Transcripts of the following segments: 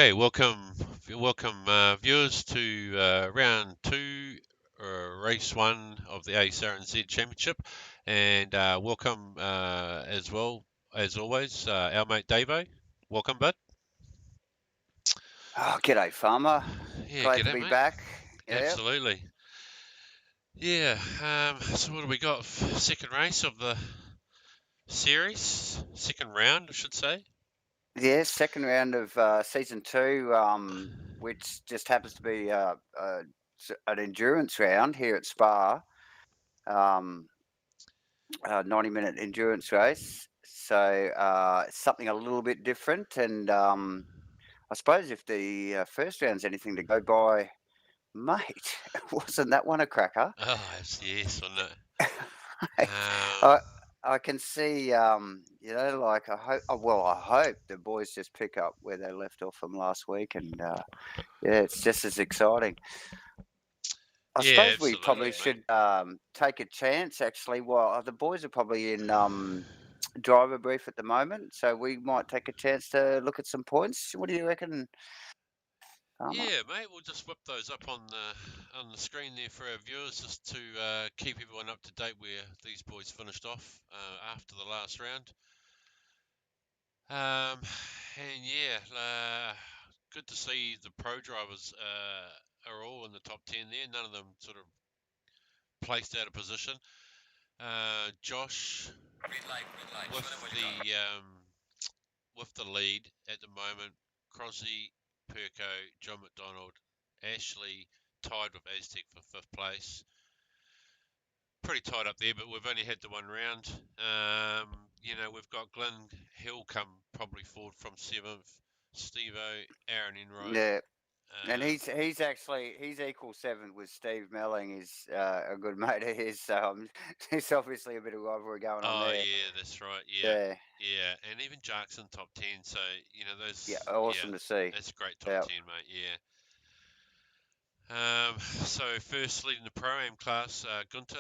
Okay, welcome viewers to round two, race one of the ASRNZ Championship, and welcome as well as always our mate Davo. Welcome, bud. Oh, g'day, farmer. Yeah, Glad to g'day, be mate. back. Yeah. Absolutely. Yeah. So what do we got? Second race of the series, second round, I should say. Yeah, second round of season two, which just happens to be an endurance round here at Spa, um, a 90-minute endurance race. So something a little bit different. And I suppose if the first round's anything to go by, mate, wasn't that one a cracker? Oh, yes, on it. I I can see, like I hope. Well, I hope the boys just pick up where they left off from last week, and yeah, it's just as exciting. I Yeah, suppose we absolutely, probably mate. should take a chance. Actually, well, the boys are probably in driver brief at the moment, so we might take a chance to look at some points. What do you reckon, Farmer? Yeah, mate, we'll just whip those up on the screen there for our viewers, just to keep everyone up to date where these boys finished off after the last round. And yeah, good to see the pro drivers are all in the top 10 there. None of them sort of placed out of position. Josh with the lead at the moment. Crosby, Perko, John McDonald, Ashley tied with Aztec for fifth place. Pretty tight up there, but we've only had the one round. We've got Glenn Hill come probably forward from seventh. Steve-O, Aaron Enright. Yeah. And he's equal seventh with Steve Melling. Is a good mate of his, so there's obviously a bit of rivalry going on Oh there. yeah, that's right. Yeah, Yeah, yeah, and even Jackson top 10. So yeah, those. Yeah, awesome to see. that's a great top Yeah, 10, mate. Yeah. So first leading the Pro-Am class, Gunter,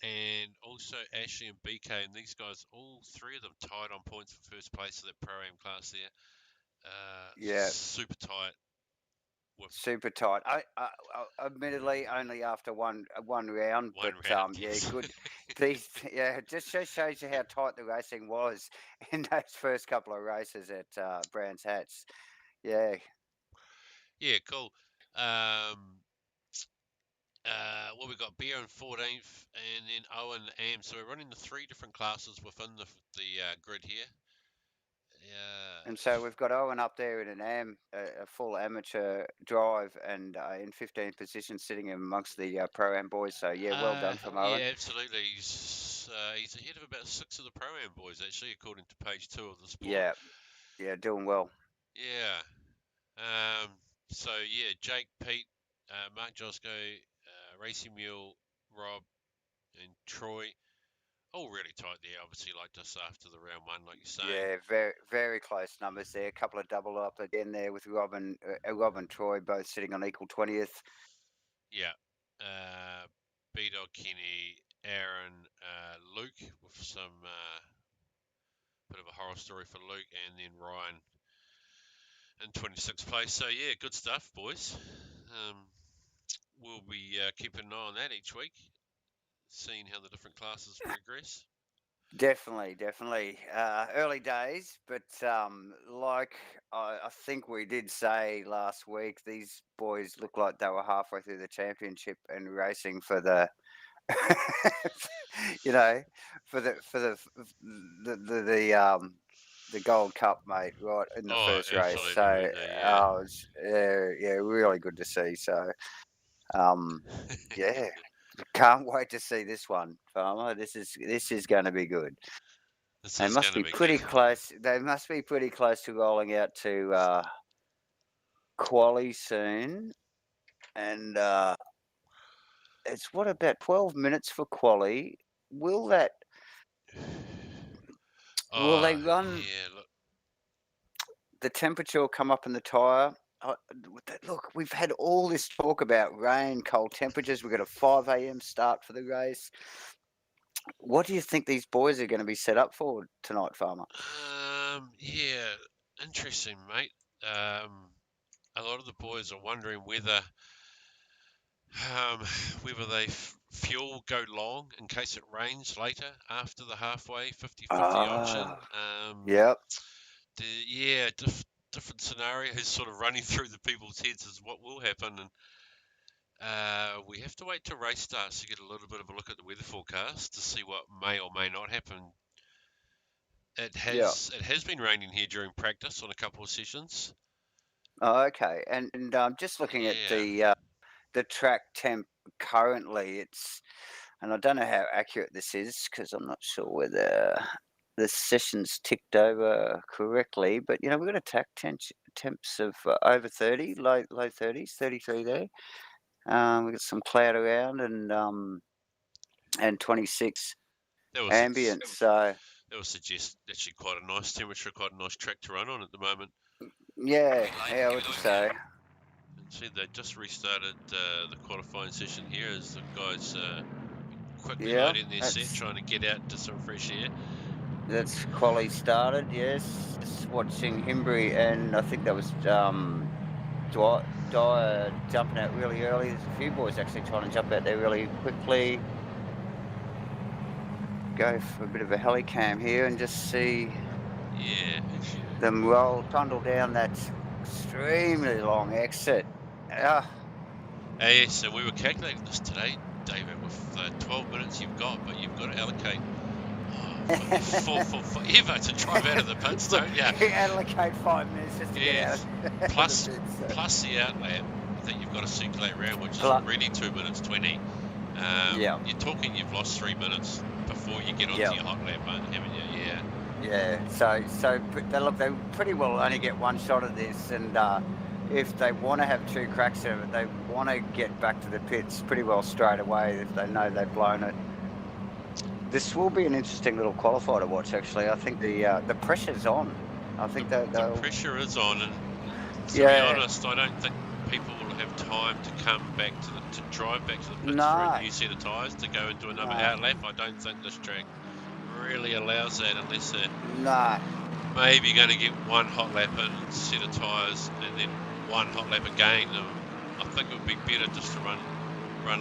and also Ashley and BK, and these guys, all three of them tied on points for first place of that Pro-Am class there. yeah, Super tight with super tight. Admittedly only after one round, one but round, yeah, yes. good. These yeah, it just shows you how tight the racing was in those first couple of races at Brands Hatch. Yeah, Yeah, cool. Um, we got Beer in 14th, and then Owen Am. So we're running the three different classes within the grid here. and so we've got Owen up there in a full amateur drive, and in 15th position, sitting amongst the pro-am boys. So yeah, well done from Owen. Yeah, absolutely. He's ahead of about six of the Pro-Am boys, actually, according to page 2 of the sport. Yeah, yeah, doing well. Yeah. Um, yeah, Jake, Pete, Mark Josco, Racing Mule, Rob, and Troy, all really tight there, obviously, like just after the round one, like you're saying. Yeah, very close numbers there. A couple of double up again there with Rob and Troy both sitting on equal 20th. Yeah. B-Dog, Kenny, Aaron, Luke, with some bit of a horror story for Luke, and then Ryan in 26th place. So yeah, good stuff, boys. Um, we'll be keeping an eye on that each week, seeing how the different classes progress. Definitely. Early days, but like I think we did say last week, these boys look like they were halfway through the championship and racing for the, you know, the Gold Cup, mate, right in the Oh, first race. absolutely, So, weren't they? yeah, really good to see. So, um, Yeah. yeah, can't wait to see this one, Farmer. This is going to be good. This They is must going to be be pretty good. close. They must be pretty close to rolling out to quali soon, and it's what about 12 minutes for quali? Will that? Will they Oh, run? yeah, look. The temperature will come up in the tyre. Look, we've had all this talk about rain, cold temperatures. We've got a 5 a.m. start for the race. What do you think these boys are going to be set up for tonight, Farmer? Yeah, interesting, mate. a lot of the boys are wondering whether they fuel go long in case it rains later after the halfway 50-50 option. Yep. Different scenarios sort of running through the people's heads is what will happen, and we have to wait till race starts to get a little bit of a look at the weather forecast to see what may or may not happen. It has been raining here during practice on a couple of sessions. Oh, okay. And just looking at the track temp currently, and I don't know how accurate this is because I'm not sure whether the session's ticked over correctly, but we've got a track temps of over 30, low 30s, 33 there. We've got some cloud around and 26 ambient. So that would suggest actually quite a nice temperature, quite a nice track to run on at the moment. Yeah, I would say. See, they just restarted the qualifying session here as the guys quickly loading their set, trying to get out into some fresh air. That's quali started, yes. Just watching Himbry, and I think that was Dyer jumping out really early. There's a few boys actually trying to jump out there really quickly. Go for a bit of a helicam here and just see them roll, trundle down that extremely long exit. Yes, and we were calculating this today, David, with 12 minutes you've got, but you've got to allocate forever to drive out of the pits, don't you? Allocate 5 minutes just to get out. Plus the outlap that you've got to circulate around, which is already 2 minutes 20. You're talking you've lost 3 minutes before you get onto your hot lap, haven't you? Yeah. So they pretty well only get one shot at this, and if they want to have 2 cracks at it, they want to get back to the pits pretty well straight away if they know they've blown it. This will be an interesting little qualifier to watch, actually. I think the pressure's on. I think the pressure is on, and to be honest, I don't think people will have time to come back to drive back to the pits for a new set of tyres to go and do another outlap. I don't think this track really allows that unless they're maybe going to get one hot lap in, set of tyres, and then one hot lap again. I think it would be better just to run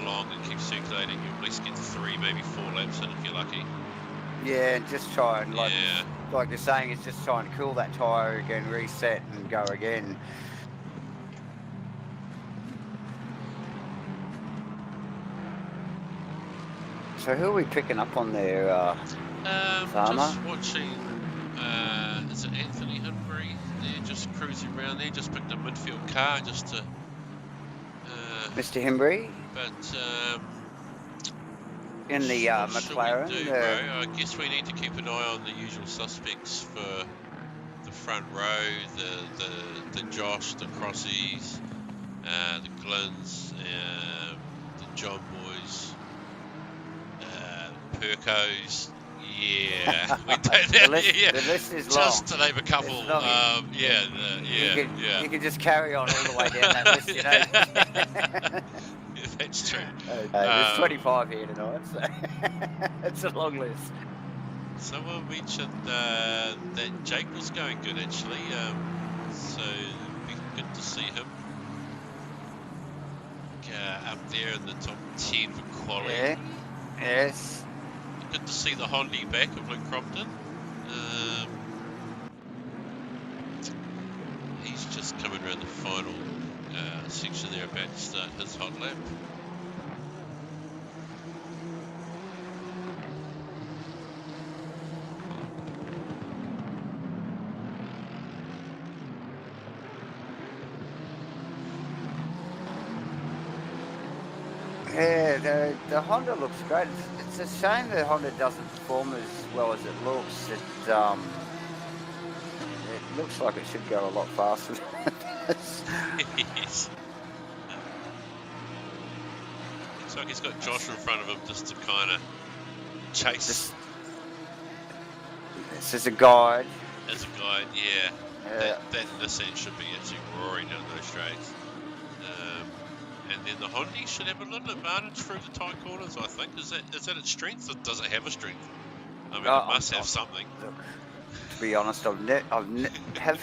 long and keep circulating. You at least get 3, maybe 4 laps in if you're lucky. Yeah, and just try and like you're saying, it's just trying to cool that tyre again, reset and go again. So who are we picking up on there, Farmer? Just watching, is it Anthony Himbry there, just cruising around there, just picked a midfield car just to... Mr. Himbry? But, in the McLaren? I guess we need to keep an eye on the usual suspects for the front row, the Josh, the Crossies, the Glynns, the John Boys, Percos. Yeah, we don't have the list is just long. to name a couple. You can just carry on all the way down that list, Yeah, that's true. There's 25 here tonight, so it's a long list. Someone mentioned that Jake was going good actually, so it'd be good to see him up there in the top 10 for quality. Yeah. Yes. Good to see the Honda back of Luke Crompton. He's just coming around the final section there, about to start his hot lap. Yeah, the Honda looks great. It's a shame the Honda doesn't perform as well as it looks. It looks like it should go a lot faster than this. Yes. Looks like he's got Josh in front of him just to kind of chase. This is a guide. As a guide, yeah. That Nissan should be actually roaring down those straights. And then the Honda should have a little advantage through the tight corners, I think. Is that its strength, or does it have a strength? I mean, it must have something. be honest, haven't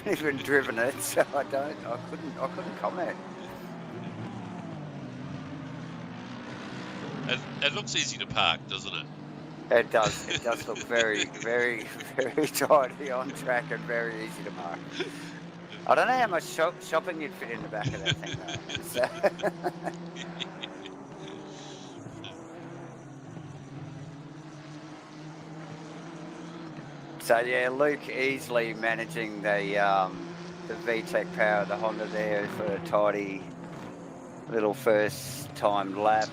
even driven it, so I couldn't comment. It looks easy to park, doesn't it? It does look very, very, very tidy on track and very easy to mark. I don't know how much shopping you'd fit in the back of that thing though. So yeah, Luke easily managing the VTEC power of the Honda there for a tidy little first time lap.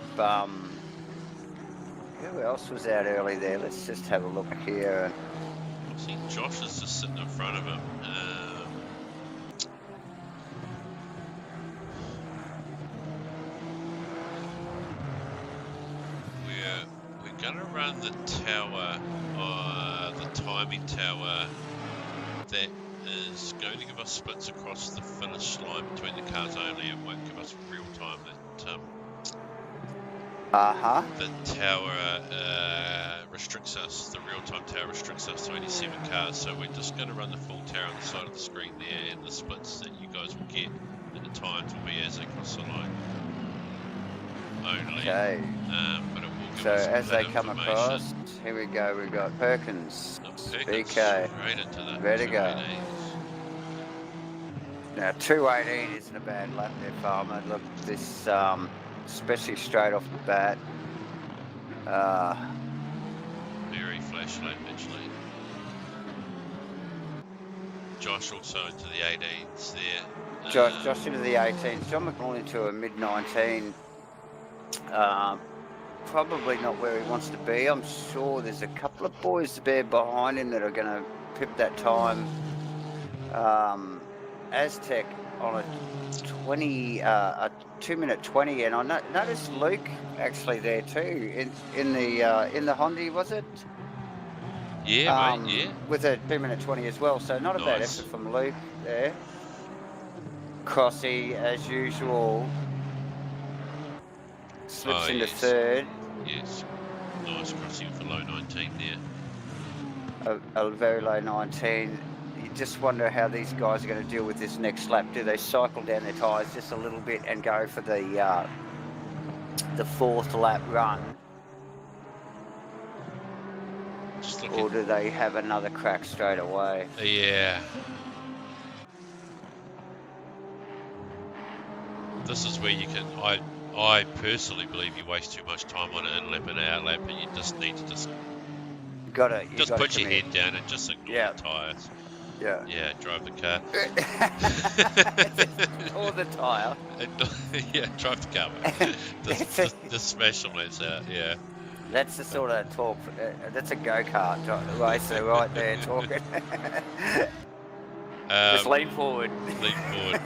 Who else was out early there? Let's just have a look here. I see Josh is just sitting in front of him. We're gonna run the tower, the timing tower that is going to give us splits across the finish line between the cars only. It won't give us real time. The tower restricts us. The real-time tower restricts us to 87 cars. So we're just going to run the full tower on the side of the screen there, and the splits that you guys will get at the times will be as they cross the line only. Okay. But it will give so us as they come information. across, here we go. We've got Perkins, BK, straight into the ready to go. 218s. Now 218 isn't a bad lap there, Farmer. Look, this especially straight off the bat. Very flash lap actually. Josh also into the 18s there. Josh into the 18s. John McNaught into a mid-19. Probably not where he wants to be. I'm sure there's a couple of boys there behind him that are going to pip that time. Aztec on a 2-minute 20, and I noticed Luke actually there too in the Honda, was it? Yeah, mate. Yeah. With a 2-minute 20 as well. So not a bad effort from Luke there. Crossy as usual. Slips into third. Yes. Nice crossing for low 19 there. A very low 19. You just wonder how these guys are going to deal with this next lap. Do they cycle down their tyres just a little bit and go for the fourth lap run? Or do they have another crack straight away? Yeah. This is where you can, I personally believe you waste too much time on an in-lap and out-lap, and you just need to just put your head down and just ignore the tyres. Yeah. Yeah, drive the car. Or the tyre. Yeah, drive the car. Just smash them lights out, yeah. That's the sort of talk, that's a go-kart racer right there talking. Just lean forward. Lean forward.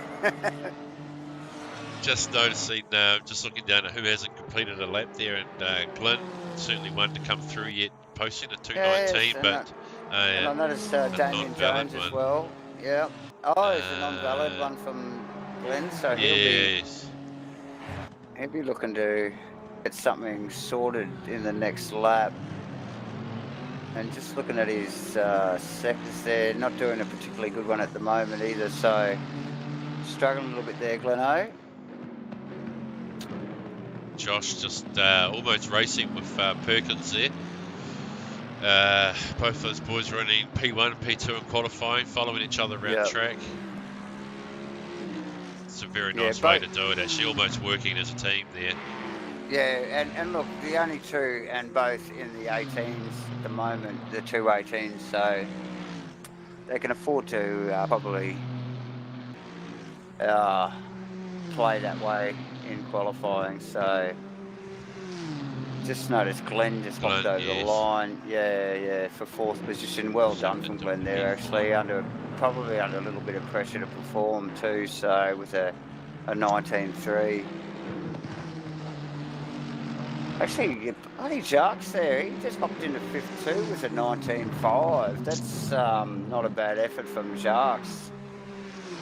Just noticing, just looking down at who hasn't completed a lap there, and Glenn, certainly one to come through yet, posting a 219, but... and I noticed Damien Jones as well. Yeah. Oh, it's a non-valid one from Glenn, so he'll be looking to get something sorted in the next lap. And just looking at his sectors there, not doing a particularly good one at the moment either, so struggling a little bit there, Gleno. Josh just almost racing with Perkins there. Both those boys running P1 and P2 in qualifying, following each other around track. It's a very nice way to do it, actually, almost working as a team there. Yeah, and look, the only two, and both in the 18s at the moment, the 218s, so they can afford to probably play that way in qualifying. So just noticed Glenn just hopped over the line. Yeah, for fourth position. Well done from Glenn there, actually, probably under a little bit of pressure to perform too, so with a 19.3. Actually, bloody Jacques there, he just hopped into fifth too with a 19.5. That's not a bad effort from Jacques,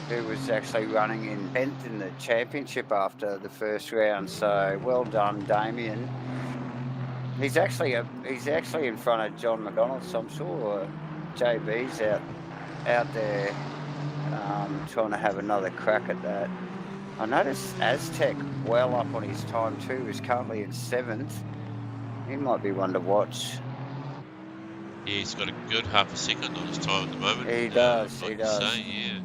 who was actually running in 10th in the championship after the first round. So well done, Damien. He's actually in front of John McDonald, so I'm sure JB's out there trying to have another crack at that. I noticed Aztec well up on his time too. Is currently in 7th. He might be one to watch. Yeah, he's got a good half a second on his time at the moment. He does. He Like you does. say, yeah.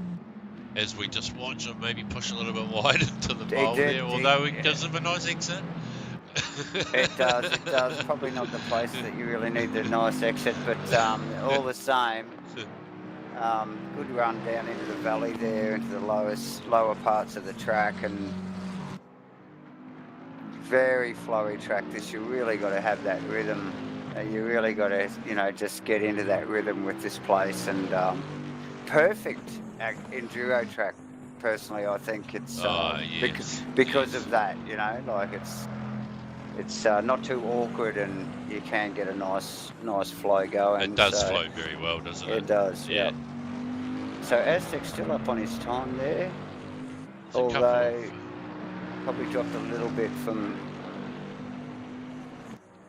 As we just watch him maybe push a little bit wide into the He bowl did. there, although it gives him a nice exit. It does. It does. Probably not the place that you really need the nice exit, but all the same, good run down into the valley there, into the lower parts of the track, and very flowy track. This, you really got to have that rhythm. You really got to, just get into that rhythm with this place, and perfect enduro track. Personally, I think it's yes, because yes. of that. Like it's not too awkward, and you can get a nice flow going. It does So flow very well, doesn't it? it does. Yeah. Yep. So Aztec's still up on his time there, There's a couple although of probably dropped a little bit from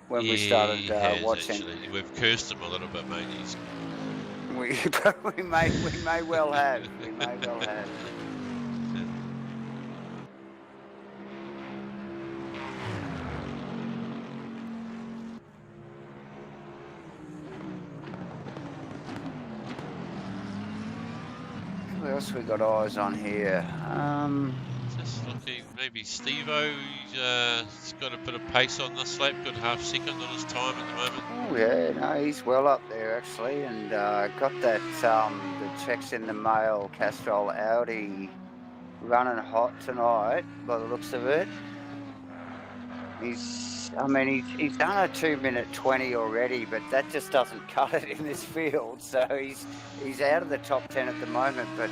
when we yeah, started he has watching. actually. We've cursed him a little bit, mate. He's We may well have. We may well have. Who else we got eyes on here? just looking, maybe Steve-O, he's got a bit of pace on this lap, good half second on his time at the moment. Oh yeah, no, he's well up there actually, and got that the checks in the mail Castrol Audi running hot tonight by the looks of it. He's done a 2-minute 20 already, but that just doesn't cut it in this field. So he's out of the top 10 at the moment, but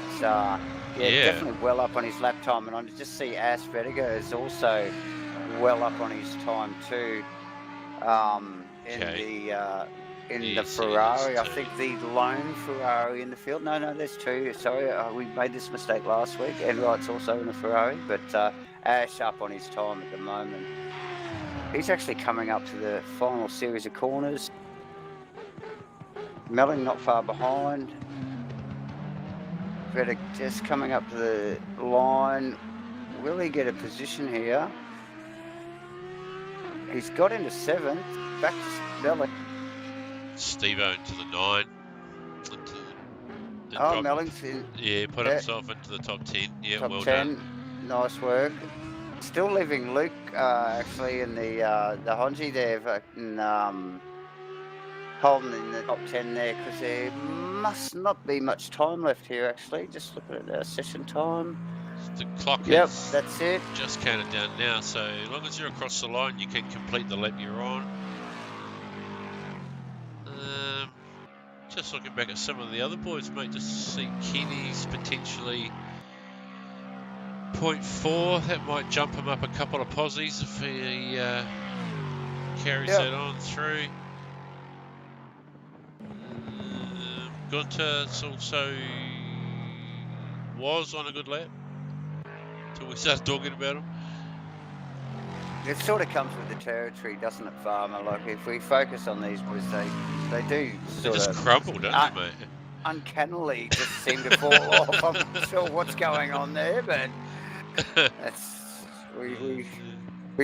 definitely well up on his lap time. And I just see Ash Vetiger is also well up on his time too. In the Ferrari, I think the lone Ferrari in the field. No, there's two. Sorry, we made this mistake last week. Enright's also in a Ferrari, but Ash up on his time at the moment. He's actually coming up to the final series of corners. Melling not far behind. Vetiger just coming up to the line. Will he get a position here? He's got into 7th. Back to Melling. Steve-O into the 9. Melling's in. Yeah, put himself into the top 10. Yeah, top well 10. done. Nice work. Still leaving Luke actually in the Honji there, holding in the top 10 there, because there must not be much time left here actually. Just looking at our session time. The clock is that's it. Just counted down now, so as long as you're across the line, you can complete the lap you're on. Just looking back at some of the other boys, mate, just to see Kenny's potentially 0.4. That might jump him up a couple of posies if he carries that on through. Gunter's also was on a good lap till we started talking about him. It sort of comes with the territory, doesn't it, Farmer? Like, if we focus on these boys, they do sort of crumble, don't they, mate? Uncannily just seem to fall off. I'm not sure what's going on there, but that's we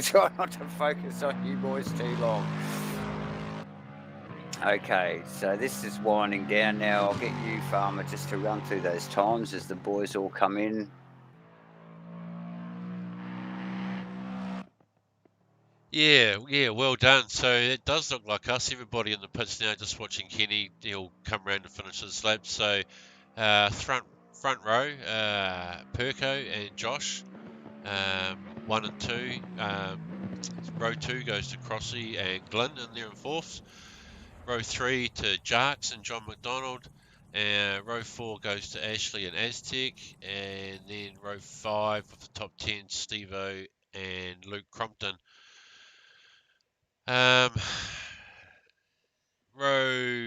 try not to focus on you boys too long. Okay, so this is winding down now. I'll get you, Farmer, just to run through those times as the boys all come in. Yeah, well done. So it does look like us. Everybody in the pits now just watching Kenny. He'll come round and finish his lap. So front row, Perko and Josh, 1 and 2. Row 2 goes to Crossy and Glyn in there in 4th. Row 3 to Jarks and John McDonald. Row 4 goes to Ashley and Aztec. And then row 5 with the top 10, Steve-O and Luke Crompton. What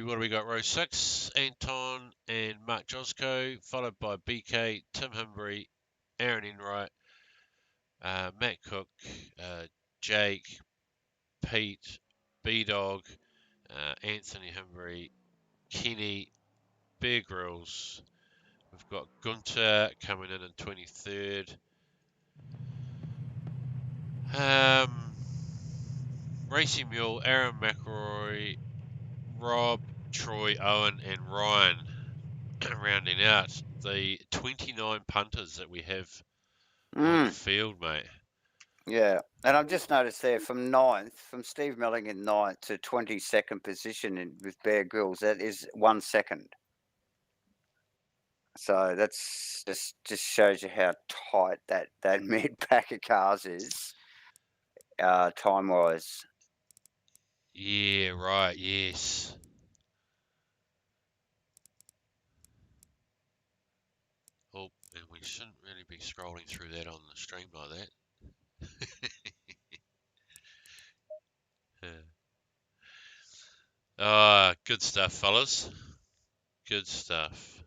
do we got? Row 6, Anton and Mark Josco, followed by BK, Tim Himbury, Aaron Enright, Matt Cook, Jake, Pete, B-Dog, Anthony Himbury, Kenny, Bear Grylls. We've got Gunter coming in 23rd. Racing Mule, Aaron McElroy, Rob, Troy, Owen, and Ryan rounding out the 29 punters that we have on field, mate. Yeah, and I've just noticed there from Steve Melling in 9th to 22nd position with Bear Grylls, that is 1 second. So that's just shows you how tight that mid pack of cars is, time wise. Yeah, right, yes. Oh, and we shouldn't really be scrolling through that on the stream like that. Good stuff, fellas. Good stuff.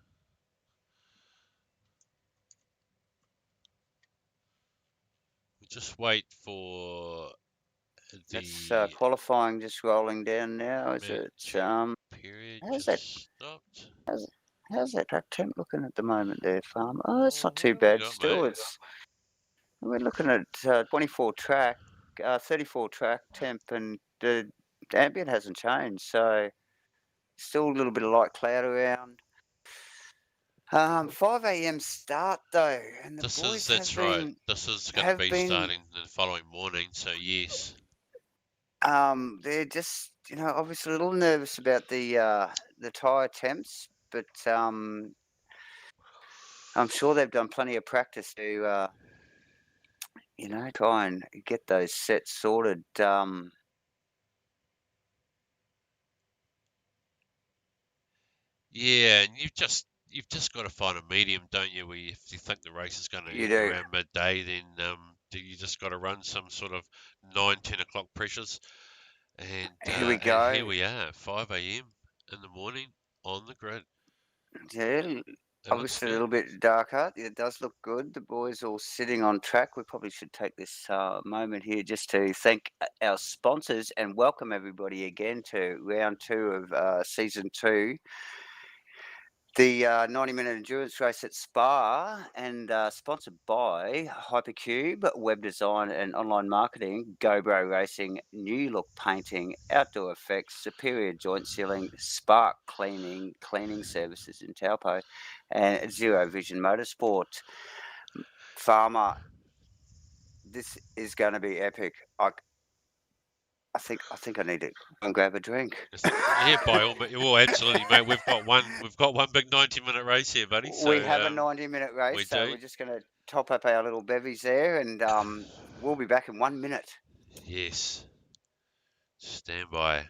We'll just wait for That's the qualifying just rolling down now. Is it? period How's that? just stopped. How's that temp looking at the moment there, Farmer? Oh, it's not What too have we bad. got, Still, mate? we're looking at 24 track, 34 track temp, and the ambient hasn't changed. So still a little bit of light cloud around. 5 a.m. start though, and the boys That's right. This is going to be starting the following morning, so yes. They're just, obviously a little nervous about the tyre temps, but I'm sure they've done plenty of practice to, try and get those sets sorted. Yeah, and you've just got to find a medium, don't you? Where if you think the race is going to You end do. around midday, then you just got to run some sort of 9-10 o'clock pressures. And Here we go. here we are, 5 a.m. in the morning on the grid. Yeah, obviously a little bit darker. It does look good. The boys all sitting on track. We probably should take this moment here just to thank our sponsors and welcome everybody again to round 2 of season 2. The 90-minute endurance race at Spa, and sponsored by Hypercube, web design and online marketing, GoBro Racing, New Look Painting, Outdoor Effects, Superior Joint Sealing, Spark Cleaning services in Taupo, and Zero Vision Motorsport. Farmer, this is going to be epic. I think I need to go and grab a drink. Yeah, by all means. Well, absolutely, mate. We've got one big 90-minute race here, buddy. So we have a 90-minute race, we so do. we're just going to top up our little bevies there, and we'll be back in 1 minute. Yes. Stand by.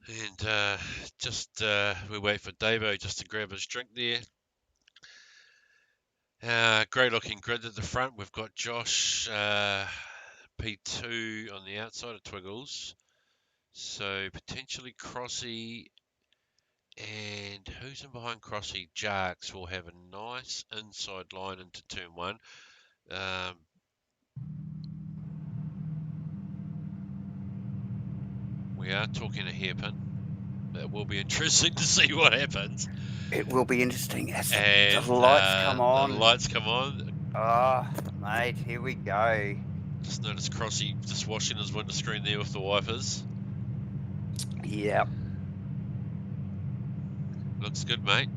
And we wait for Davo just to grab his drink there. Great looking grid at the front. We've got Josh P2 on the outside of Twiggles. So potentially Crossy, and who's in behind Crossy? Jarks will have a nice inside line into turn 1. We are talking a hairpin. It will be interesting to see what happens. It will be interesting as the lights come on. The lights come on. Oh, mate, here we go. Just noticed Crossy just washing his window screen there with the wipers. Yep. Looks good, mate.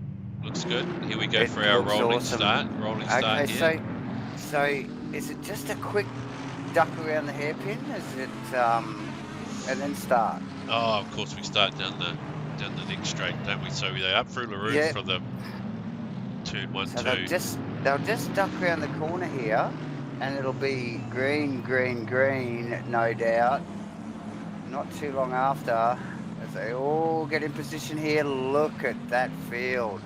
Looks good. Here we go for our rolling start. Rolling start here. So is it just a quick duck around the hairpin? Is it and then start? Oh, of course we start down the next straight, don't we? So they're up through Larue for the turn 1, so 2. They'll just duck around the corner here, and it'll be green, green, green, no doubt. Not too long after, as they all get in position here. Look at that field.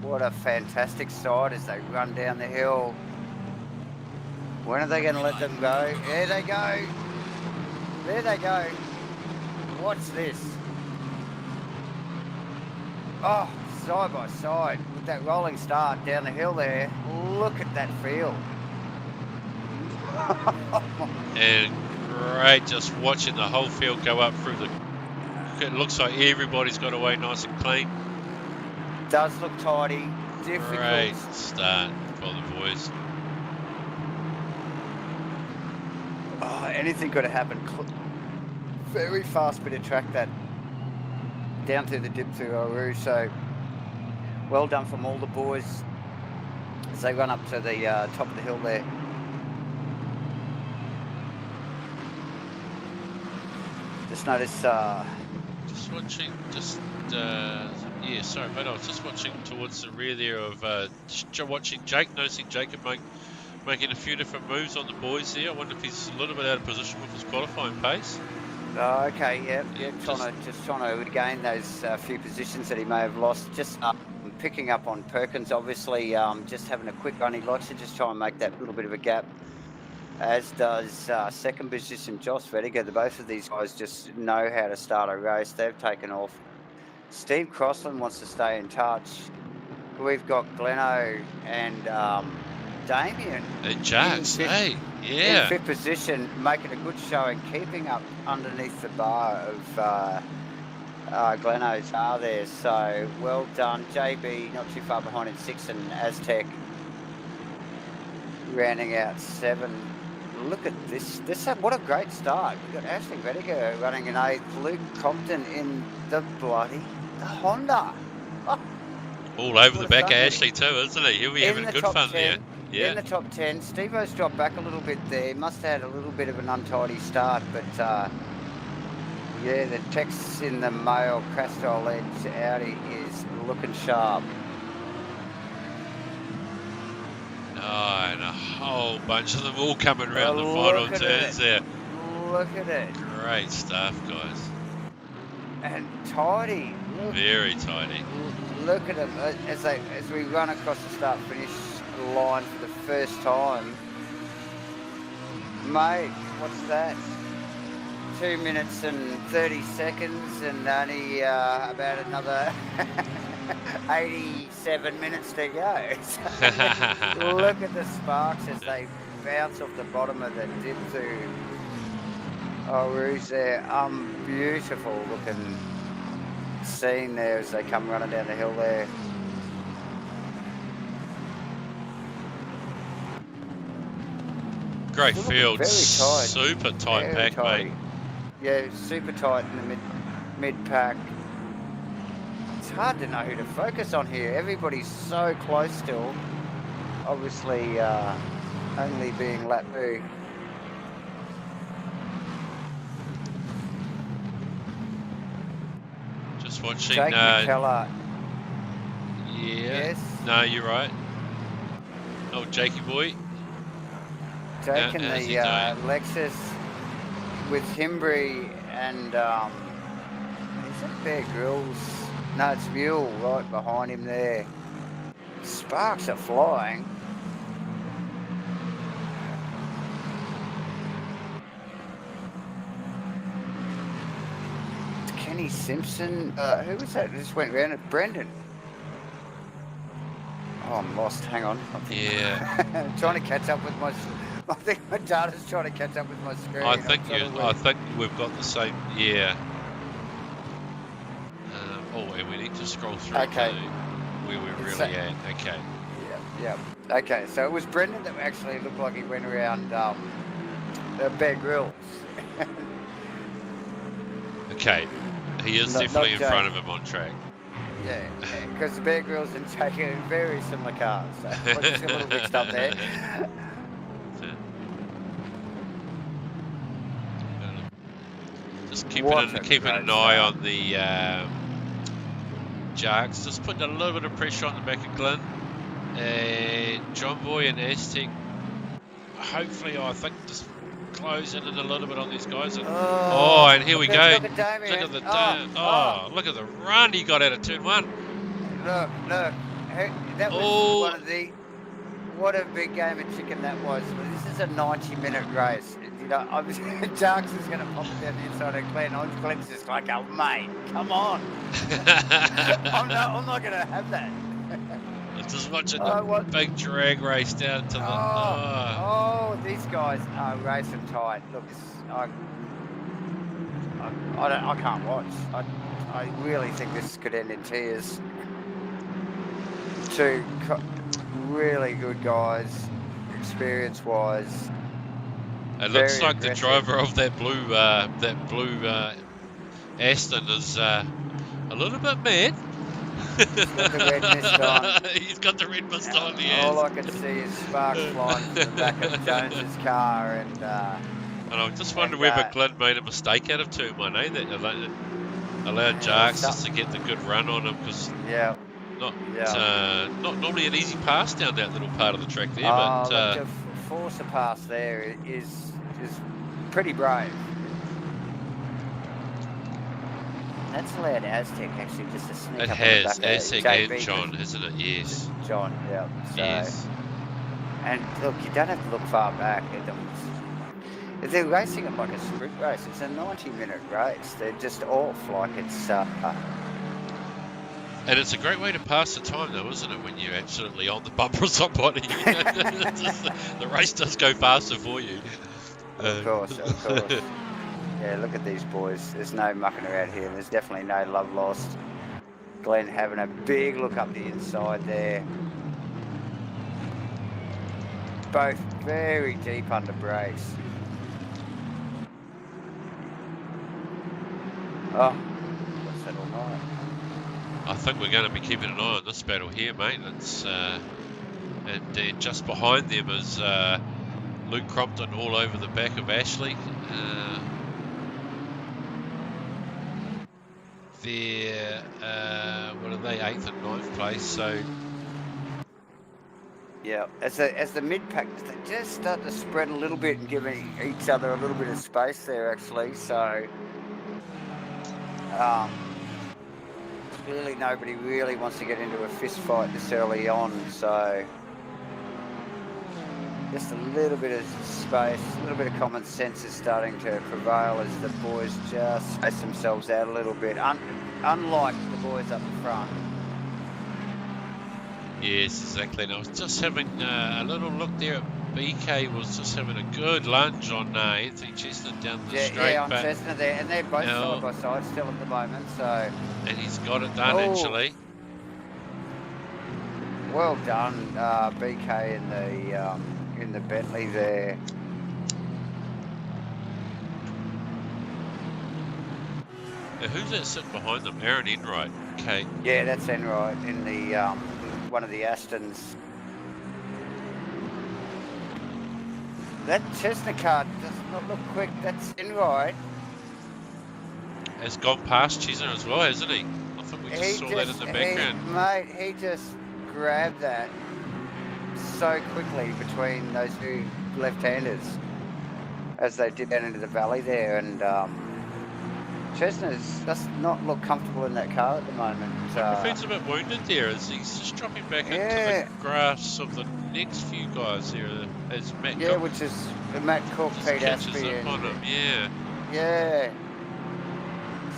What a fantastic sight as they run down the hill. When are they going to let them go? There they go. There they go. What's this? Oh, side by side with that rolling start down the hill there. Look at that field. And great, just watching the whole field go up through the. It looks like everybody's got away nice and clean. Does look tidy. Difficult. Great start for the boys. Oh, anything could have happened. Very fast bit of track that down through the dip through Oru. So well done from all the boys as they run up to the top of the hill there. Just notice. Just watching, yeah, sorry, mate. I was just watching towards the rear there of watching Jake, noticing Jacob making a few different moves on the boys there. I wonder if he's a little bit out of position with his qualifying pace. Okay, yeah, trying to regain those few positions that he may have lost. Just picking up on Perkins, obviously, just having a quick run. He likes to just try and make that little bit of a gap, as does second position Josh Vediger. Both of these guys just know how to start a race. They've taken off. Steve Crossland wants to stay in touch. We've got Gleno and Damien. And Jax, hey, yeah. In fifth position, making a good showing, keeping up underneath the bar of Gleno's car there. So well done. JB not too far behind in sixth, and Aztec rounding out seven. Look at this. What a great start. We've got Ashley Vediger running in eighth, Luke Compton in the Honda. Oh, all over the back of Ashley too, isn't he? He'll be having good fun 10, there. Yeah. In the top 10. Steve-O's dropped back a little bit there. Must have had a little bit of an untidy start, but yeah, the text in the male Castrol Edge Audi is looking sharp. Oh, and a whole bunch of them all coming around the final turns there. Look at it. Great stuff, guys. And tidy. Look. Very tidy. Look at them as we run across the start-finish line for the first time. Mate, what's that? 2 minutes and 30 seconds and only about another 87 minutes to go. So look at the sparks as they bounce off the bottom of the dip to Rouge there. Beautiful looking scene there as they come running down the hill there. Great field, very tight. super tight Very pack, tight. mate. Yeah, super tight in the mid pack. It's hard to know who to focus on here. Everybody's so close still. Obviously, only being lap 2. Just watching. Jake McKellar. Yeah. Yes. No, you're right. Oh, Jakey boy. Jake in the Lexus with Himbry and is that Bear Grylls? No, it's Mule right behind him there. Sparks are flying. It's Kenny Simpson. Who was that? Just went round it. Brendan. Oh, I'm lost. Hang on. Yeah. Trying to catch up with my. I think my data's trying to catch up with my screen. I think we've got the same. Yeah. And we need to scroll through to where we're really at. Okay. Yeah. Okay, so it was Brendan that actually looked like he went around Bear Grylls. Okay. He is definitely in front of him on track. Yeah, because Bear Grylls and Jake are in very similar cars. So we're just a little mixed up there. Just keeping an eye on the Jarks. Just putting a little bit of pressure on the back of Glenn. And John Boy and Aztec, hopefully, I think, just close in a little bit on these guys. And, and here we go. Look at the look at the run he got out of turn 1. Look. That was one of the... What a big game of chicken that was. This is a 90-minute race. You know, obviously, Jarks is going to pop it down the inside of Glenn. Glenn's just like, oh, mate, come on. I'm not going to have that. It's just watching what? the big drag race down to the. Oh, these guys are racing tight. Look, I can't watch. I really think this could end in tears. Two really good guys, experience-wise. It looks Very like the aggressive. driver of that blue Aston is a little bit mad. He's got the red mist on. He's got the red mist on, he All is. I can see is sparks flying from the back of Jones's car, and I just wonder whether Glenn made a mistake out of turn one, eh? That allowed Jarks just to get the good run on him, because not normally an easy pass down that little part of the track there. But to force a pass there is pretty brave. That's allowed Aztec actually just to sneak up. It has, on the back Aztec and John, isn't it? Yes. John, yeah. So, yes. And look, you don't have to look far back. If they're racing it like a sprint race, it's a 90-minute race. They're just off like it's. And it's a great way to pass the time, though, isn't it? When you're absolutely on the bumper of somebody, the race does go faster for you. Of course. Yeah, look at these boys. There's no mucking around here. There's definitely no love lost. Glenn having a big look up the inside there. Both very deep under brakes. Oh, what's that all night? I think we're going to be keeping an eye on this battle here, mate. It's and just behind them is Luke Crompton all over the back of Ashley. They're what are they, 8th and 9th place? So yeah, as the mid pack, they just start to spread a little bit and giving each other a little bit of space there, actually. So clearly nobody really wants to get into a fist fight this early on. So just a little bit of space, a little bit of common sense is starting to prevail as the boys just space themselves out a little bit, unlike the boys up the front. Yes, exactly. And I was just having a little look there at BK, was just having a good lunge on Anthony Chestnut down the straight. Yeah, on Chestnut there, and they're both side by side still at the moment. So. And he's got it done actually. Well done, BK in the Bentley there. Now, who's that sitting behind them? Aaron Enright. Okay. Yeah, that's Enright in the one of the Astons. That Chestnut car does not look quick. That's Enright. Has gone past Chisholm as well, hasn't he? I think we just saw that in the background. Mate, he just grabbed that so quickly between those two left-handers as they did down into the valley there, and Chestnut does not look comfortable in that car at the moment. I think he's a bit wounded there as he's just dropping back into the grass of the next few guys there as Matt Cook. Which is Matt Cook, Pete Aspie, on him. Yeah.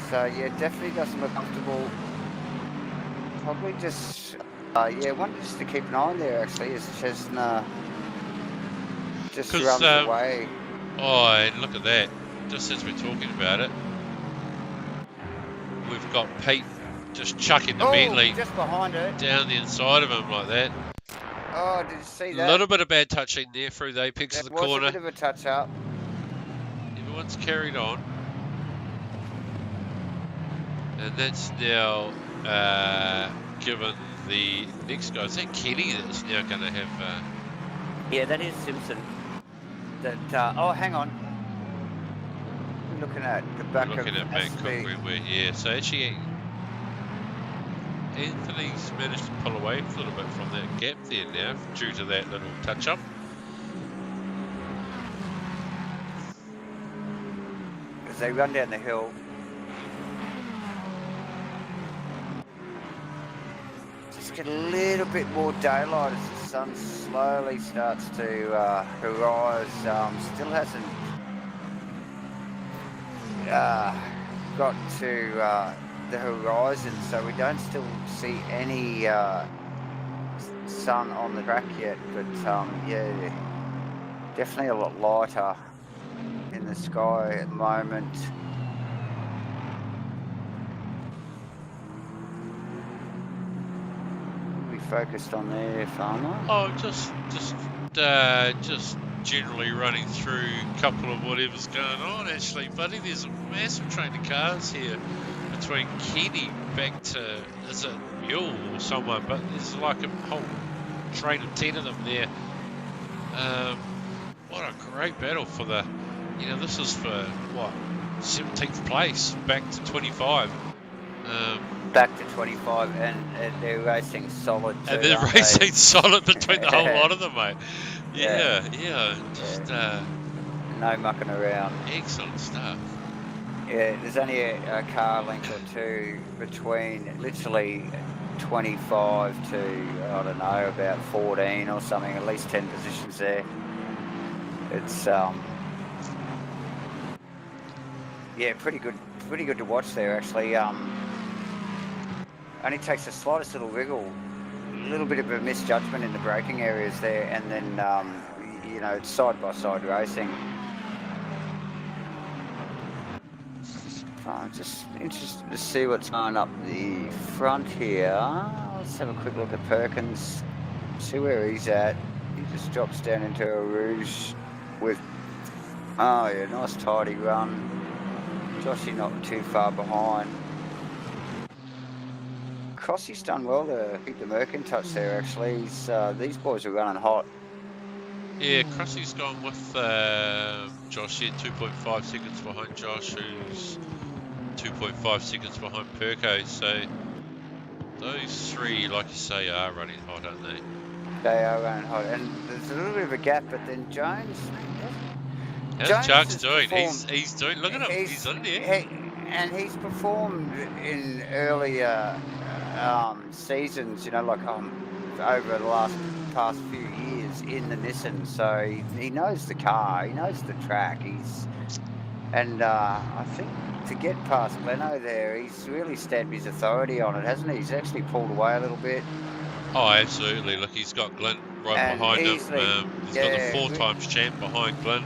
So yeah, definitely doesn't look comfortable. Probably just one just to keep an eye on there actually is Chestnut just runs away. Oh, and look at that! Just as we're talking about it, we've got Pete just chucking the Bentley just behind it down the inside of him like that. Oh, did you see that? A little bit of bad touching there through the apex of the corner. A bit of a touch up. Everyone's carried on. And that's now given the next guy. Is that Kenny that's now going to have... Yeah, that is Simpson. That hang on. We're looking at the back of yeah, so actually Anthony's managed to pull away a little bit from that gap there now due to that little touch-up. As they run down the hill, get a little bit more daylight as the sun slowly starts to rise. Still hasn't got to the horizon, so we don't still see any sun on the track yet, but yeah, definitely a lot lighter in the sky at the moment. What are we focused on there, Farmer? Oh, just generally running through a couple of whatever's going on. Actually, buddy, there's a massive train of cars here between Kenny back to, is it Mule or someone? But there's like a whole train of 10 of them there. What a great battle for the, this is for what, 17th place, back to 25. Back to 25, and they're racing solid too, And they're aren't racing they? solid between the whole lot of them, mate. Yeah. Just no mucking around. excellent stuff. Yeah, there's only a car length or two between literally 25 to, I don't know, about 14 or something, at least 10 positions there. It's, yeah, pretty good to watch there, actually. Only takes the slightest little wriggle, a little bit of a misjudgment in the braking areas there, and then, it's side-by-side racing. I'm just interested to see what's going up the front here. Let's have a quick look at Perkins, see where he's at. He just drops down into a rouge with, oh yeah, nice tidy run. Joshy not too far behind. Crossy's done well to hit the Merkin touch there, actually. These boys are running hot. Yeah, Crossy's gone with Josh here, 2.5 seconds behind Josh, who's 2.5 seconds behind Perko. So those three, like you say, are running hot, aren't they? They are running hot, and there's a little bit of a gap, but then Jones. How's Jones doing? He's doing. Look at him. He's on there. And he's performed in earlier seasons, like over the past few years in the Nissan. So he knows the car, he knows the track. I think to get past Leno there, he's really stamped his authority on it, hasn't he? He's actually pulled away a little bit. Oh, absolutely. Look, he's got Glenn right behind him. He's got the 4 times champ behind Glenn.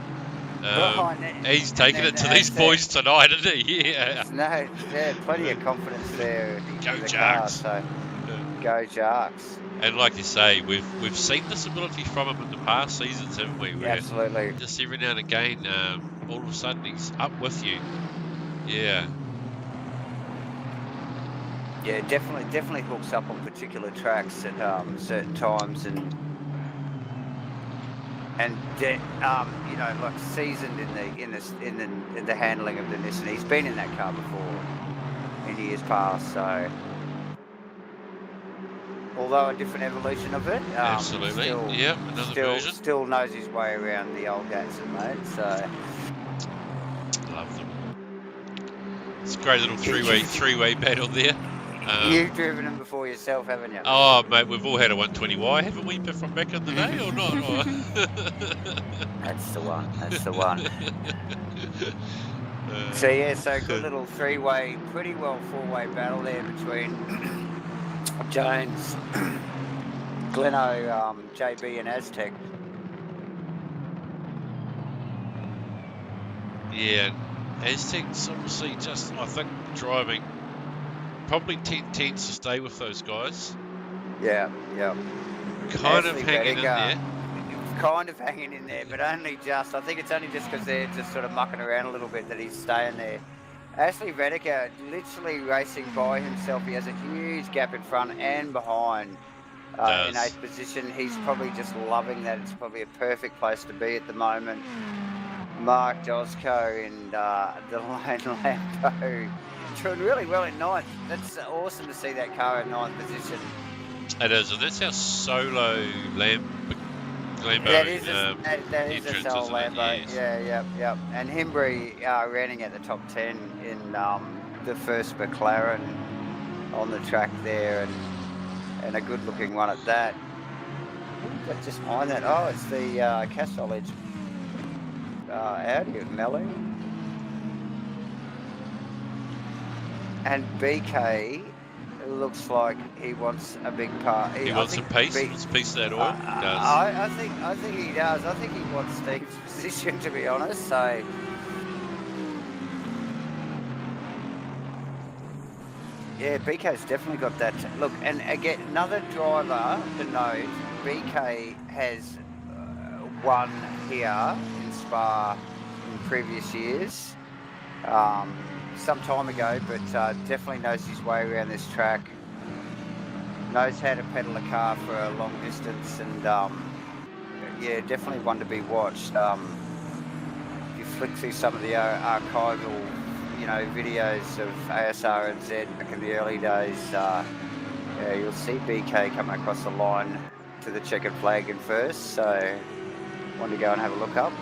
He's taking it to these boys tonight, isn't he? Yeah. Plenty of confidence there. Go Jarks. So go Jarks. And like you say, we've seen this ability from him in the past seasons, haven't we? Where absolutely. Just every now and again, all of a sudden he's up with you. Yeah. Yeah, definitely hooks up on particular tracks at certain times, and like seasoned in the handling of the Nissan. He's been in that car before in years past, so although a different evolution of it, absolutely, another version. Still knows his way around the old Gatson, mate. So love them. It's a great little three-way battle there. You've driven them before yourself, haven't you? Oh, mate, we've all had a 120Y, haven't we, from back in the day, or not? That's the one. So good little three-way, pretty well four-way battle there between Jones, Gleno, JB and Aztec. Yeah, Aztec's obviously just, I think, driving probably 10 tenths to stay with those guys. Yeah. Kind of hanging in there, but only just. I think it's only just because they're just sort of mucking around a little bit that he's staying there. Ashley Redeker literally racing by himself. He has a huge gap in front and behind in 8th position. He's probably just loving that. It's probably a perfect place to be at the moment. Mark Josco and the Lone Lambo doing really well in 9th. That's awesome to see that car in 9th position. It is, and that's our solo Lambo. That is a solo Lambo. Yes. Yeah. And Himbury running at the top 10 in the first McLaren on the track there, and a good looking one at that. But just behind that, it's the Castrol Edge Audi at Melly. And BK looks like he wants a big part. He I wants think a piece. He wants a piece of that oil. He does. I think he does. I think he wants Steve's position, to be honest. So. Yeah, BK's definitely got that. Look, and again, another driver to note, BK has won here in Spa in previous years, some time ago, but definitely knows his way around this track, knows how to pedal a car for a long distance, and yeah, definitely one to be watched. If you flick through some of the archival videos of ASRNZ back in the early days, yeah, you'll see BK come across the line to the checkered flag in first, so want to go and have a look up.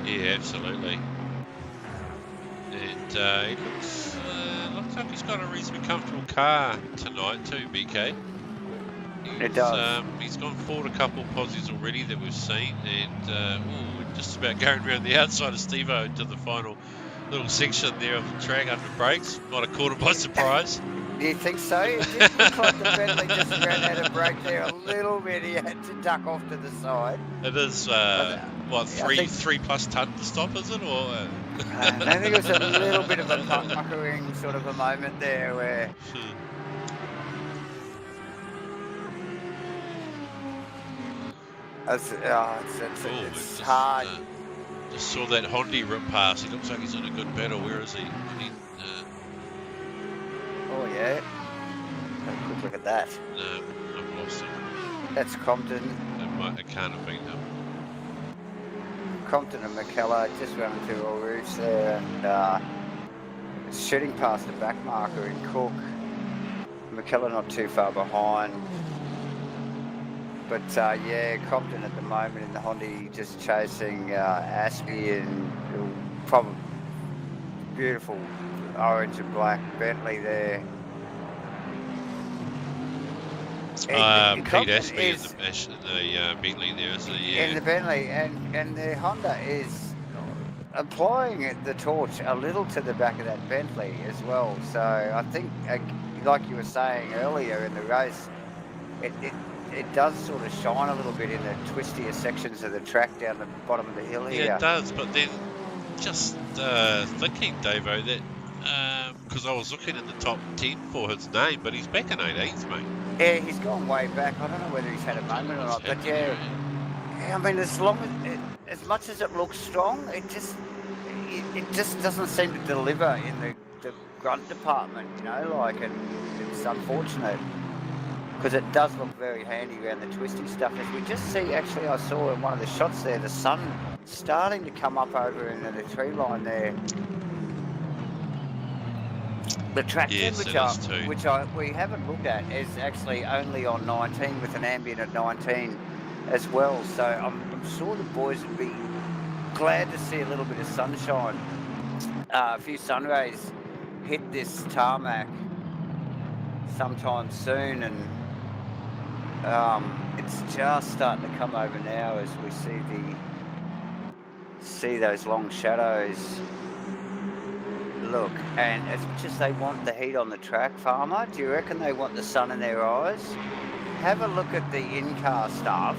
Yeah, absolutely. And it looks like he's got a reasonably comfortable car tonight too, BK. It does. He's gone forward a couple of posies already that we've seen, and we're just about going around the outside of Steve-O into the final little section there of the track under brakes. Might have caught him by surprise. Do you think so? It did look like the Bentley just ran out of brake there a little bit. He had to duck off to the side. It is, what, three plus ton to stop, is it? Or I think it was a little bit of a puckering sort of a moment there where... It's hard. Just saw that Honda rip past. He looks like he's in a good battle. Where is he? Oh yeah. Have a quick look at that. No, I've lost him. That's Compton. It can't have been him. Compton and McKellar just running through all roofs there, and shooting past the back marker in Cook. McKellar not too far behind. But yeah, Compton at the moment in the Honda just chasing Aspie and probably beautiful orange and black Bentley there. Pete Aspie in the Bentley there, so yeah. In the Bentley, and the Honda is applying the torch a little to the back of that Bentley as well. So I think, like you were saying earlier in the race, it does sort of shine a little bit in the twistier sections of the track down the bottom of the hill here. Yeah, it does, but then just thinking, Davo, that because I was looking in the top 10 for his name, but he's back in 18th, mate. Yeah, he's gone way back. I don't know whether he's had a moment or not, but yeah, I mean, as much as it looks strong, it just doesn't seem to deliver in the grunt department, and it's unfortunate. Because it does look very handy around the twisty stuff. As we just see, actually, I saw in one of the shots there, the sun starting to come up over into the tree line there. The track yes, which we haven't looked at is actually only on 19 with an ambient at 19 as well. So I'm sure the boys would be glad to see a little bit of sunshine. A few sun rays hit this tarmac sometime soon, and it's just starting to come over now as we see those long shadows. Look, and as much as they want the heat on the track, Farmer, do you reckon they want the sun in their eyes? Have a look at the in-car stuff.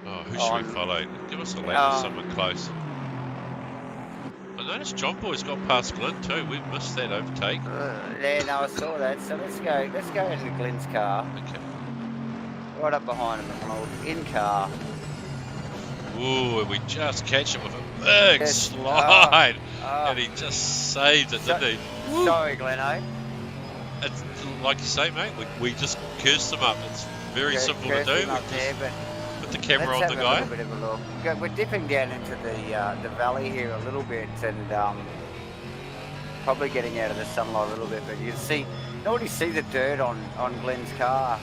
Oh, who should we follow? Give us a lap of someone close. I noticed John Boy's got past Glenn too. We've missed that overtake. Yeah, no, I saw that. So let's go into Glenn's car. Okay. Right up behind him, McDonald. In car. Ooh, and we just catch him with a big slide. And he just saved it, didn't he? Woo. Sorry, Gleno. It's like you say, mate, we just cursed him up. It's very simple to do. Put the camera on the guy. Let's have a bit of a look. We're dipping down into the valley here a little bit, and probably getting out of the sunlight a little bit. But you already see the dirt on Glenn's car,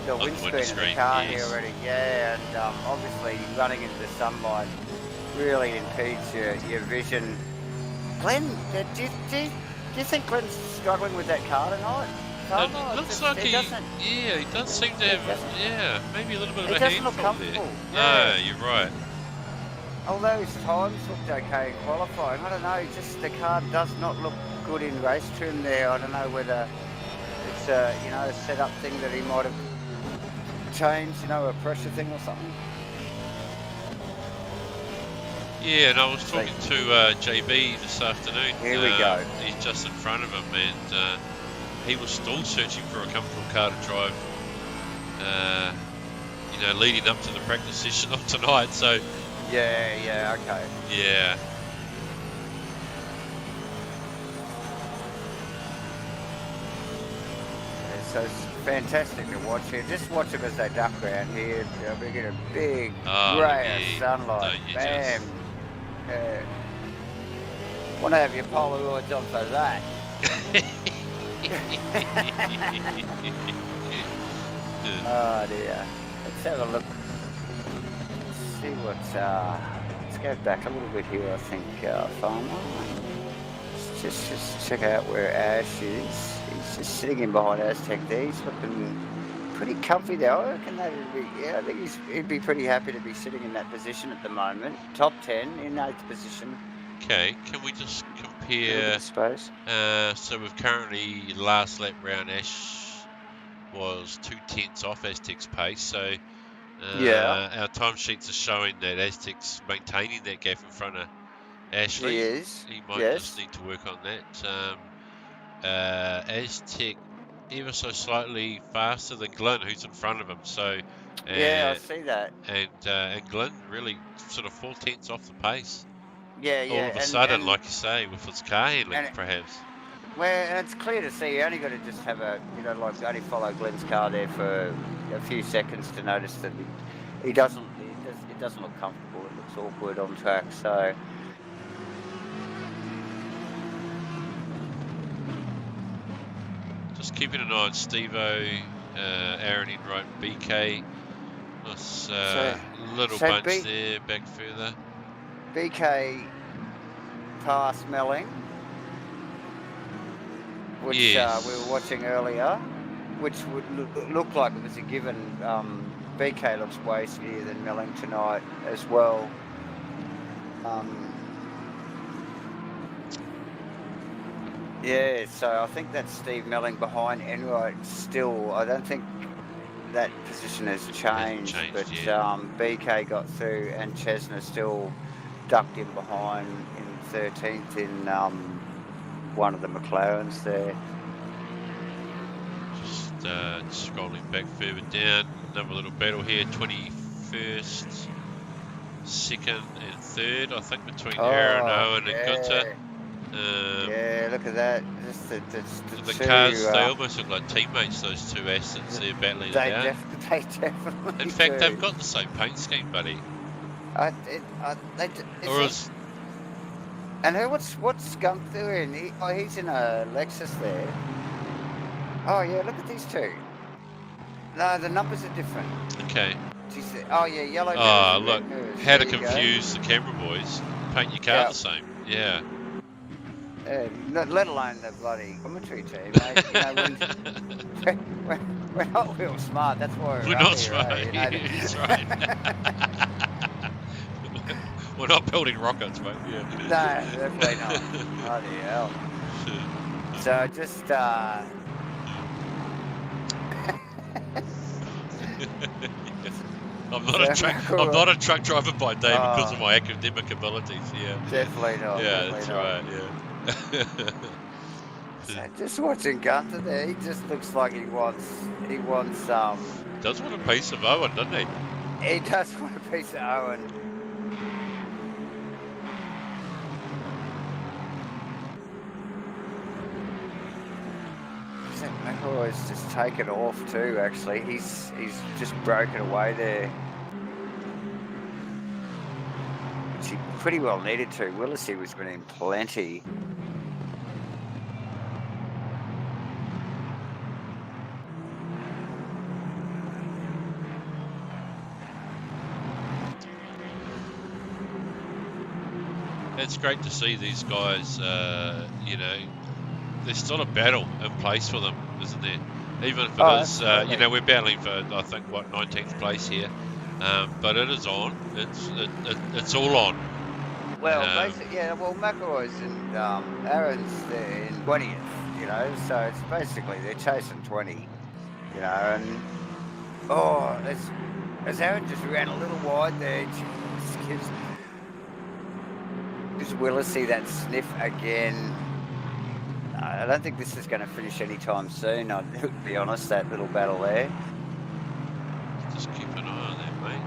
the windscreen of the car here already. Yeah, and obviously running into the sunlight really impedes your vision. Glenn, do you think Glenn's struggling with that car tonight? It looks like he does seem to have, maybe a little bit of a handful there. Yeah. No, you're right. although his times looked okay in qualifying, I don't know, just the car does not look good in race trim there. I don't know whether it's a, you know, a setup thing that he might have changed, you know, a pressure thing or something. Yeah, and I was talking to JB this afternoon. Here we go. He's just in front of him, and he was still searching for a comfortable car to drive. You know, leading up to the practice session of tonight. So. Yeah, okay. Yeah. So it's fantastic to watch here. Just watch them as they duck around here. We get a big ray of sunlight. Bam. Want to have your Polaroids on for that. Oh dear. Let's have a look. Let's see what's let's go back a little bit here, I think, Farmer. Let's just check out where Ash is. He's just sitting in behind Aztec there. He's looking pretty comfy there. I reckon I think he'd be pretty happy to be sitting in that position at the moment. Top 10 in 8th position. Okay, can we just compare? I suppose. So we've currently, last lap round, Ash was 2/10 off Aztec's pace. So our timesheets are showing that Aztec's maintaining that gap in front of Ashley. He is. He might just need to work on that. Aztec ever so slightly faster than Glyn, who's in front of him. So yeah, I see that. And Glyn really sort of 4/10 off the pace. Yeah. All of a sudden, like you say, with his car handling, perhaps. Well, and it's clear to see. You only got to just have a, you know, like only follow Glenn's car there for a few seconds to notice that it doesn't look comfortable. It looks awkward on track. So. Just keeping an eye on Steve-O, Aaron in right, BK. Nice little bunch there, back further. BK past Melling, which we were watching earlier, which would look like it was a given. BK looks way speedier than Melling tonight as well. Yeah, so I think that's Steve Melling behind Enright still. I don't think that position has changed, but BK got through and Chesner still ducked in behind in 13th in one of the McLarens there. Just scrolling back further down, another little battle here, 21st, 2nd and 3rd, I think, between Aaron, Owen and Gunter. Yeah, look at that. Just the cars, they almost look like teammates, those two assets they're battling it out. They definitely In fact, they've got the same paint scheme, buddy. And what's Skunk doing? He's in a Lexus there. Oh yeah, look at these two. No, the numbers are different. Okay. Oh yeah, yellow. Oh look, how to confuse the camera boys. Paint your car the same. Yeah. Let alone the bloody commentary team, mate. You know, we're not real smart. That's why we're not here, smart. Right? You know, that's right. We're not building rockets, mate. Yeah. No, definitely not. Bloody hell. So just. I'm not a truck driver by day because of my academic abilities. Yeah. Definitely not. Yeah, that's right. Yeah. So just watching Gunter there, he just looks like he wants does want a piece of Owen, doesn't he? He does want a piece of Owen. McElroy's just taken off too, actually. He's just broken away there. Which he pretty well needed to. Willisey was winning plenty. It's great to see these guys, you know, there's still a battle in place for them, isn't there? Even if it is, you know, we're battling for, I think, 19th place here. but it is on. It's all on. Well, basically, yeah. Well, McElroy's and Aaron's there in 20th, you know. So it's basically they're chasing 20, you know. And as Aaron just ran a little wide there, just gives Willisy that sniff again. I don't think this is going to finish anytime soon. I'll be honest, that little battle there. Just keep an eye on that, mate.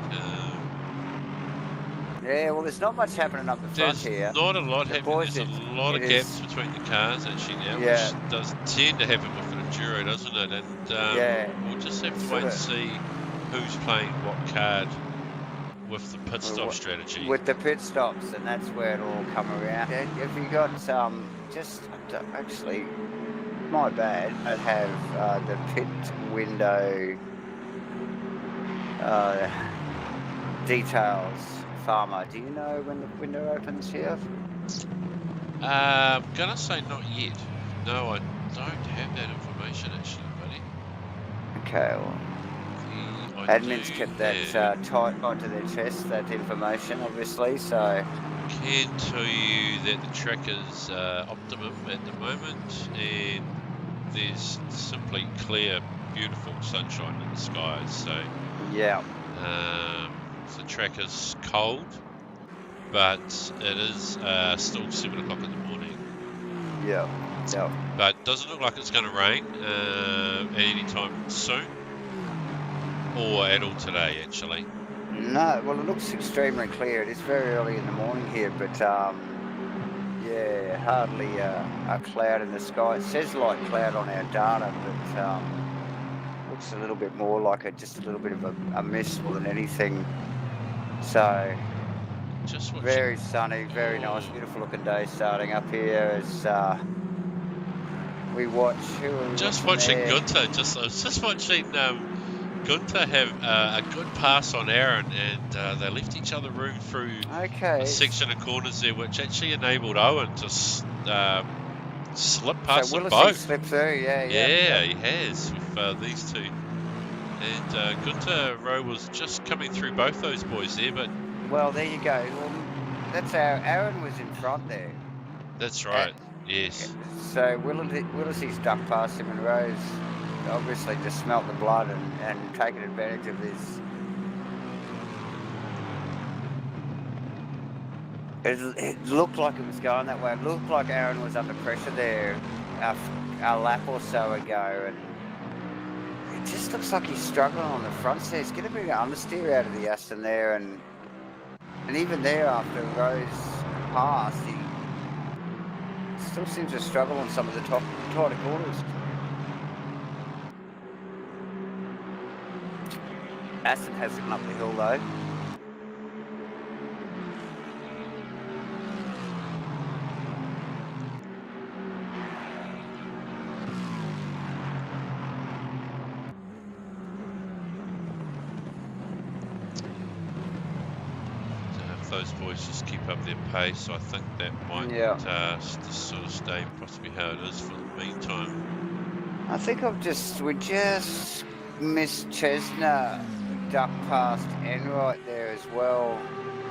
Yeah, well, there's not much happening up the front here. There's not a lot happening. boys, There's a lot of gaps between the cars actually now, Yeah. which does tend to happen with an Enduro, doesn't it? And Yeah. we'll just have to wait and see who's playing what card with the pit stop Well, strategy. With the pit stops, and that's where it'll all come around. Have you got just actually, my bad, I have the pit window details. Farmer, do you know when the window opens here? I'm gonna say not yet. No, I don't have that information actually, buddy. Okay, well, admin's kept that tight onto their chest, that information, obviously, so... Can tell you that the track is optimum at the moment, and there's simply clear, beautiful sunshine in the skies, so... Yeah. The track is cold, but it is still 7 o'clock in the morning. Yeah. Yeah. But doesn't look like it's going to rain anytime soon, or at all today, actually. No, well, it looks extremely clear. It is very early in the morning here, but yeah, hardly a cloud in the sky. It says light cloud on our data, but looks a little bit more like just a little bit of a mist more than anything. So, just very sunny, very nice, beautiful looking day starting up here as we watch. Just watching Gunter. I was just watching Gunter have a good pass on Aaron, and they left each other room through a section of corners there, which actually enabled Owen to slip past them both. Slip through, yeah, he has with these two. And Gunter Rowe was just coming through both those boys there, but... Well, there you go. Well, that's how Aaron was in front there. That's right, yes. So Willis's ducked past him, and Rose obviously just smelt the blood and taken advantage of this. It looked like it was going that way. It looked like Aaron was under pressure there a lap or so ago, and it just looks like he's struggling on the front there. He's getting a bit of understeer out of the Aston there, and even there after Rose passed, he still seems to struggle on some of the tighter corners. Aston has gone up the hill though. If those boys just keep up their pace, I think that might just sort of stay possibly how it is for the meantime. I think we just missed Chesna. Duck past Enright there as well,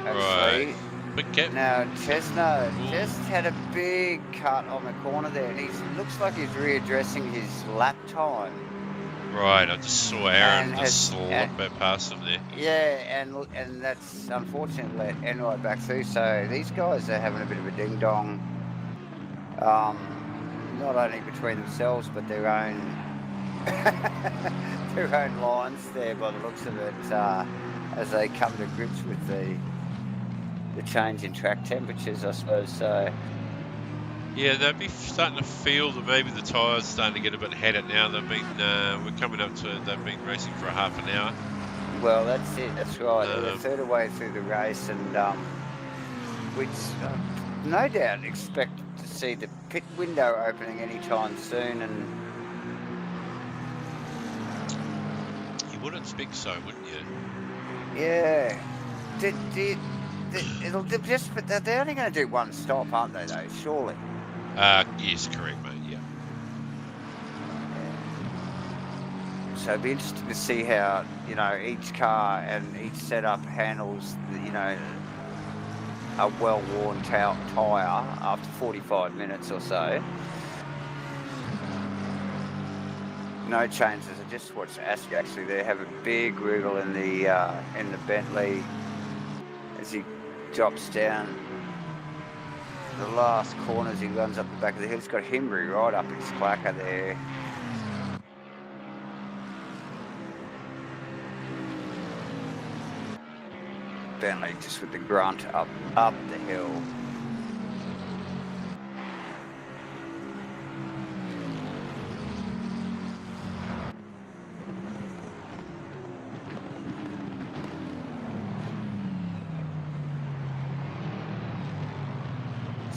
actually. Right. Big gap. Now, Chesna just had a big cut on the corner there, and he looks like he's readdressing his lap time. Right, I just saw Aaron just slip past him there. Yeah, and that's unfortunately let Enright back through, so these guys are having a bit of a ding-dong, not only between themselves, but their own lines there by the looks of it, as they come to grips with the change in track temperatures, I suppose. So yeah, they'll be starting to feel that maybe the tyres starting to get a bit haddock now. They've been we're coming up to it. They've been racing for a half an hour. Well, that's it. That's right. They're a third of the way through the race, and which no doubt expect to see the pit window opening anytime soon. And you would expect so, wouldn't you? Yeah. It'll just, but they're only going to do one stop, aren't they? Though, surely. Yes, correct, mate. Yeah. So it'd be interesting to see how, you know, each car and each setup handles, you know, a well-worn tyre after 45 minutes or so. No changes. I just watched Ask actually there have a big wriggle in the Bentley as he drops down the last corner as he runs up the back of the hill. He's got Himbry right up his clacker there. Bentley just with the grunt up the hill.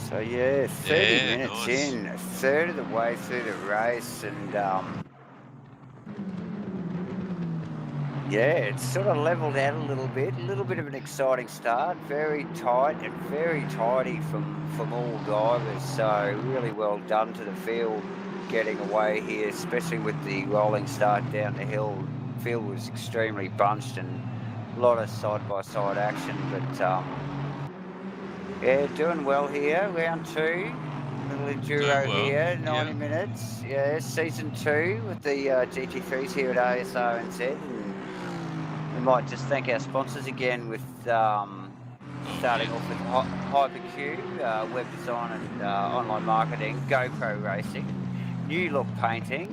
So yeah, 30 minutes nice. in, a third of the way through the race, and yeah, it's sort of leveled out a little bit of an exciting start, very tight and very tidy from all drivers, so really well done to the field getting away here, especially with the rolling start down the hill. The field was extremely bunched and a lot of side-by-side action, but yeah, doing well here, round 2. Little enduro well, here, 90 yeah. minutes. Yeah, season 2 with the GT3s here at ASRNZ. And we might just thank our sponsors again with starting off with HyperQ, web design and online marketing, GoPro racing, new look painting,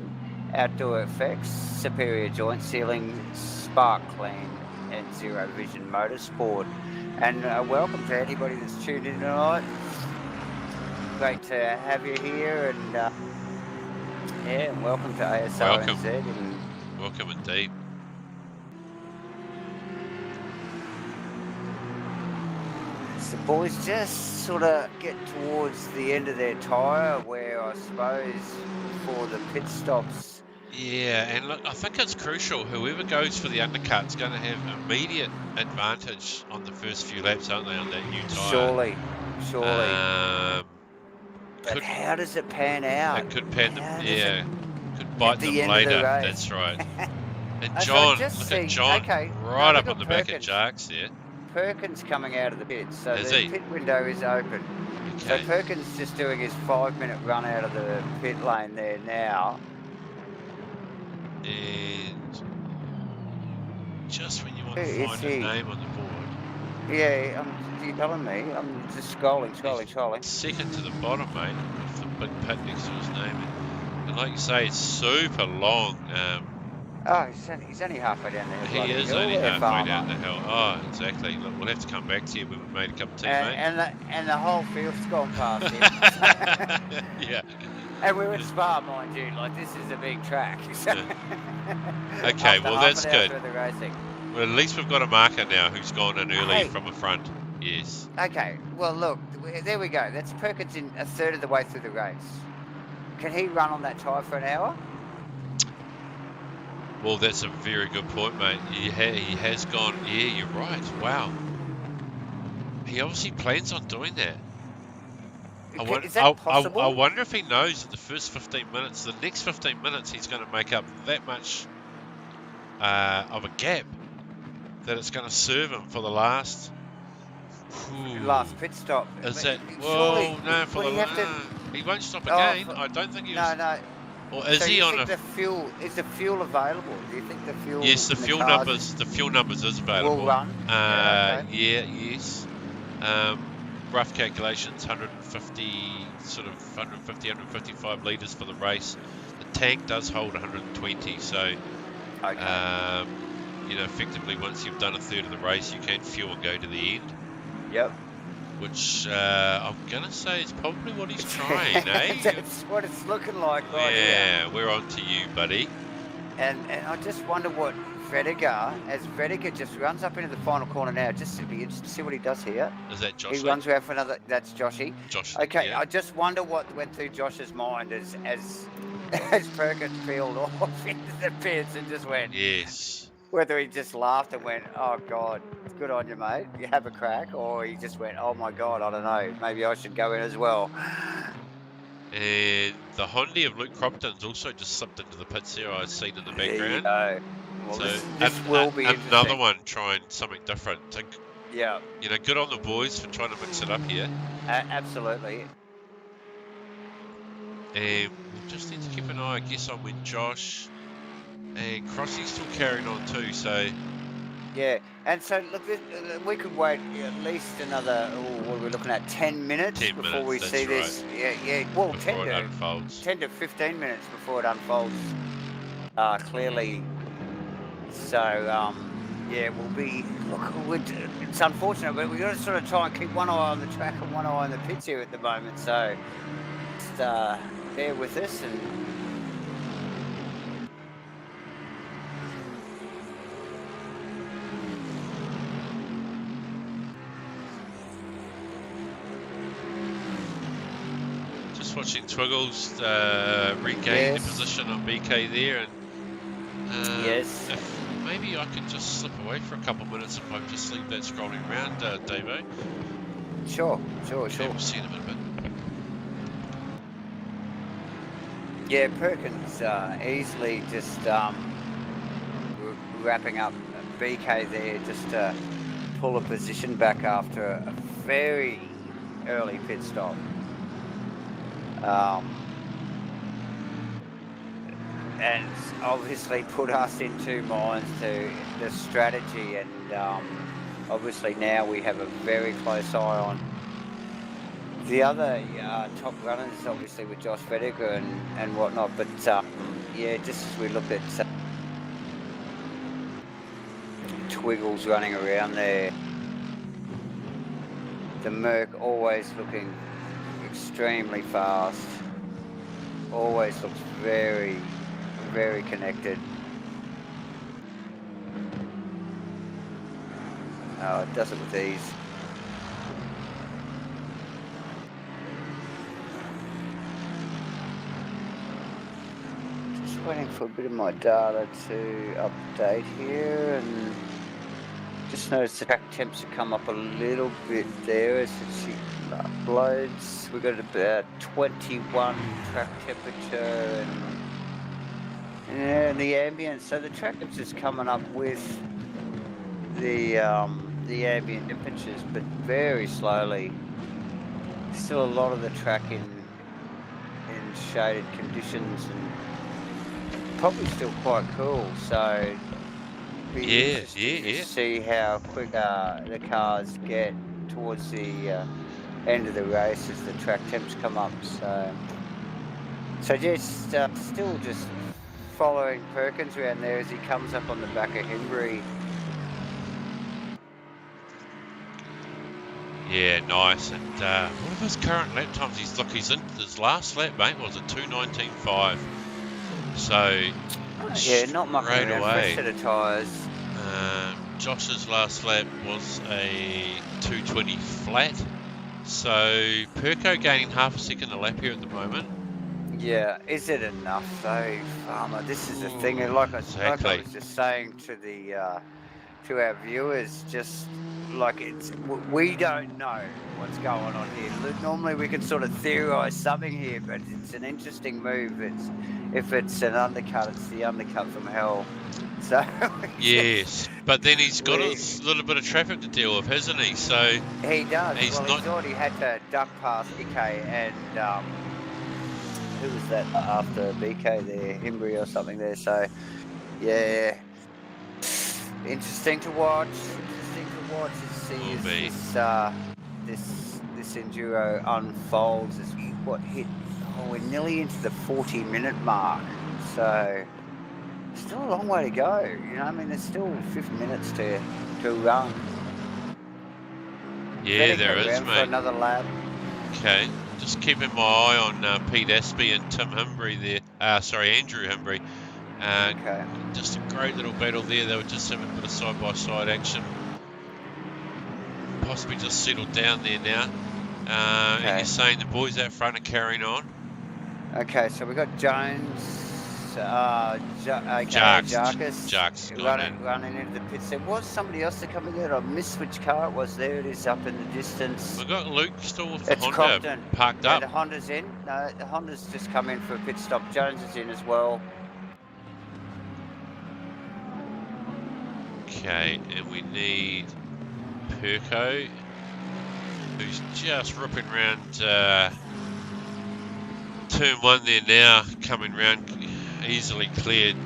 outdoor effects, superior joint sealing, Spark Clean, and Zero Vision Motorsport. And welcome to anybody that's tuned in tonight. Great to have you here, and yeah, and welcome to ASRNZ. Welcome indeed. So the boys just sort of get towards the end of their tyre, where I suppose for the pit stops. Yeah, and look, I think it's crucial. Whoever goes for the undercut's going to have immediate advantage on the first few laps, aren't they, on that new tyre? Surely. But how does it pan out? It could pan them, yeah. Could bite them the later. That's right. And John, look at John, right up on the back of Jarks there. Perkins coming out of the pit, so Is the he? pit window is open. Okay. So Perkins just doing his 5-minute run out of the pit lane there now. And just when you want to find a name on the board. Yeah, you're telling me. I'm just scrolling. Second to the bottom, mate, with the big pit next to his name. And like you say, it's super long. He's only halfway down the hill. He is only halfway down the hill. Oh, exactly. Look, we'll have to come back to you when we've made a cup of tea, mate. And the whole field's gone past him. Yeah. And we're at Spa, mind you. Like, this is a big track. Okay, well, that's good. Racing. Well, at least we've got a marker now who's gone in early from the front. Yes. Okay, well, look, there we go. That's Perkins in a third of the way through the race. Can he run on that tyre for an hour? Well, that's a very good point, mate. He has gone. Yeah, you're right. Wow. He obviously plans on doing that. Is that possible? I wonder if he knows that the first 15 minutes, the next 15 minutes, he's going to make up that much of a gap that it's going to serve him for the last. Last pit stop. Is that? Well, no, for the he won't stop again. I don't think he was. No. Or is he on a? The fuel is the fuel available? Do you think the fuel? Yes, the fuel numbers. The fuel numbers is available. Will run. Yes. Rough calculations, 155 litres for the race. The tank does hold 120, so effectively once you've done a third of the race, you can fuel and go to the end. Yep. Which I'm gonna say is probably what he's trying, eh? That's what it's looking like, right? Yeah, we're on to you, buddy. And I just wonder what Vediger just runs up into the final corner now, just to be interested to see what he does here. Is that Josh? He runs around for another. That's Joshy. Josh. Okay, yeah. I just wonder what went through Josh's mind as Perkins peeled off into the pits and just went. Yes. Whether he just laughed and went, "Oh God, good on you, mate. You have a crack," or he just went, "Oh my God, I don't know. Maybe I should go in as well." And the Honda of Luke Cropton's also just slipped into the pits here. I've seen in the There you background. go. Well, So this will be another interesting. one trying something different. So, Yeah, you know, good on the boys for trying to mix it up here. absolutely. And we'll just need to keep an eye, I guess, on when Josh and Crossy's still carrying on too. So Yeah, and so look, we could wait at least another. What are we looking at? 10 minutes 10 before we minutes, see that's right, this. Yeah, yeah. Well, before it unfolds. 10 to 15 minutes before it unfolds clearly. So yeah, we'll be. Look, it's unfortunate, but we got to sort of try and keep one eye on the track and one eye on the pits here at the moment. So just bear with us and. Just watching Twiggles regain the Yes. position on BK there, and Yes. if maybe I could just slip away for a couple of minutes if I just leave that scrolling around, Davo. Sure. Okay, we'll see in a bit. Yeah, Perkins easily just wrapping up BK there just to pull a position back after a very early pit stop. And obviously put us in two minds to the strategy, and obviously now we have a very close eye on the other top runners, obviously with Josh Fediger and whatnot, but yeah, just as we look at Twiggles running around there, the Merc always looking extremely fast, always looks very, very connected. Oh, it does it with ease. Just waiting for a bit of my data to update here, and just noticed the track temps have come up a little bit there as it uploads. We've got about 21 track temperature and the ambient. So the track temps is coming up with the ambient temperatures, but very slowly. Still a lot of the track in shaded conditions and probably still quite cool. So be interesting to see how quick the cars get towards the end of the race as the track temps come up. So just still just following Perkins around there as he comes up on the back of Hembry. Yeah, nice. And what are his current lap times? He's in his last lap, mate. Was it 2:19.5? So yeah, not mucking around. away. Fresh set of tyres. Josh's last lap was a 2:20 flat. So Perko gaining half a second a lap here at the moment. Yeah, is it enough though, Farmer? This is the thing. Like I was just saying to the to our viewers, just like we don't know what's going on here. Normally we can sort of theorise something here, but it's an interesting move. If it's an undercut, it's the undercut from hell. So yes, but then he's got a little bit of traffic to deal with, hasn't he? So he does. He's already had to duck past BK and who was that after BK there, Hembry or something there. So yeah, interesting to watch. To see as this enduro unfolds as we we're nearly into the 40-minute mark. So still a long way to go. You know, I mean, there's still 50 minutes to run. Yeah, there is, mate. For another lap. Okay, just keeping my eye on Pete Aspey and Tim Hembry there. Andrew Hembry. Okay. Just a great little battle there. They were just having a bit of side-by-side action. Possibly just settled down there now. And you're saying the boys out front are carrying on? Okay, so we've got Jones aka Jarkus, Jark's gone in. running into the pits. There was somebody else that coming out. I missed which car it was. There it is up in the distance. We've got Luke still with the It's Honda Crompton. parked Yeah, up. the Honda's in. No, the Honda's just come in for a pit stop. Jones is in as well. Okay, and we need Perko, who's just ripping around turn 1 there now, coming round, easily cleared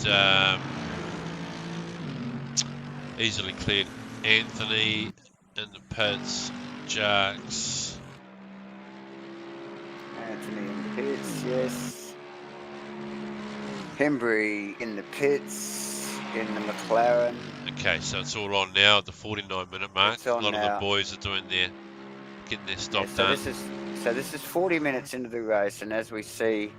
Anthony in the pits, Jarks. Anthony in the pits, yes. Hembry in the pits, in the McLaren. Okay, so it's all on now at the 49-minute mark. It's on a lot now. of the boys are getting their stop Yeah, done. So this is 40 minutes into the race, and as we see,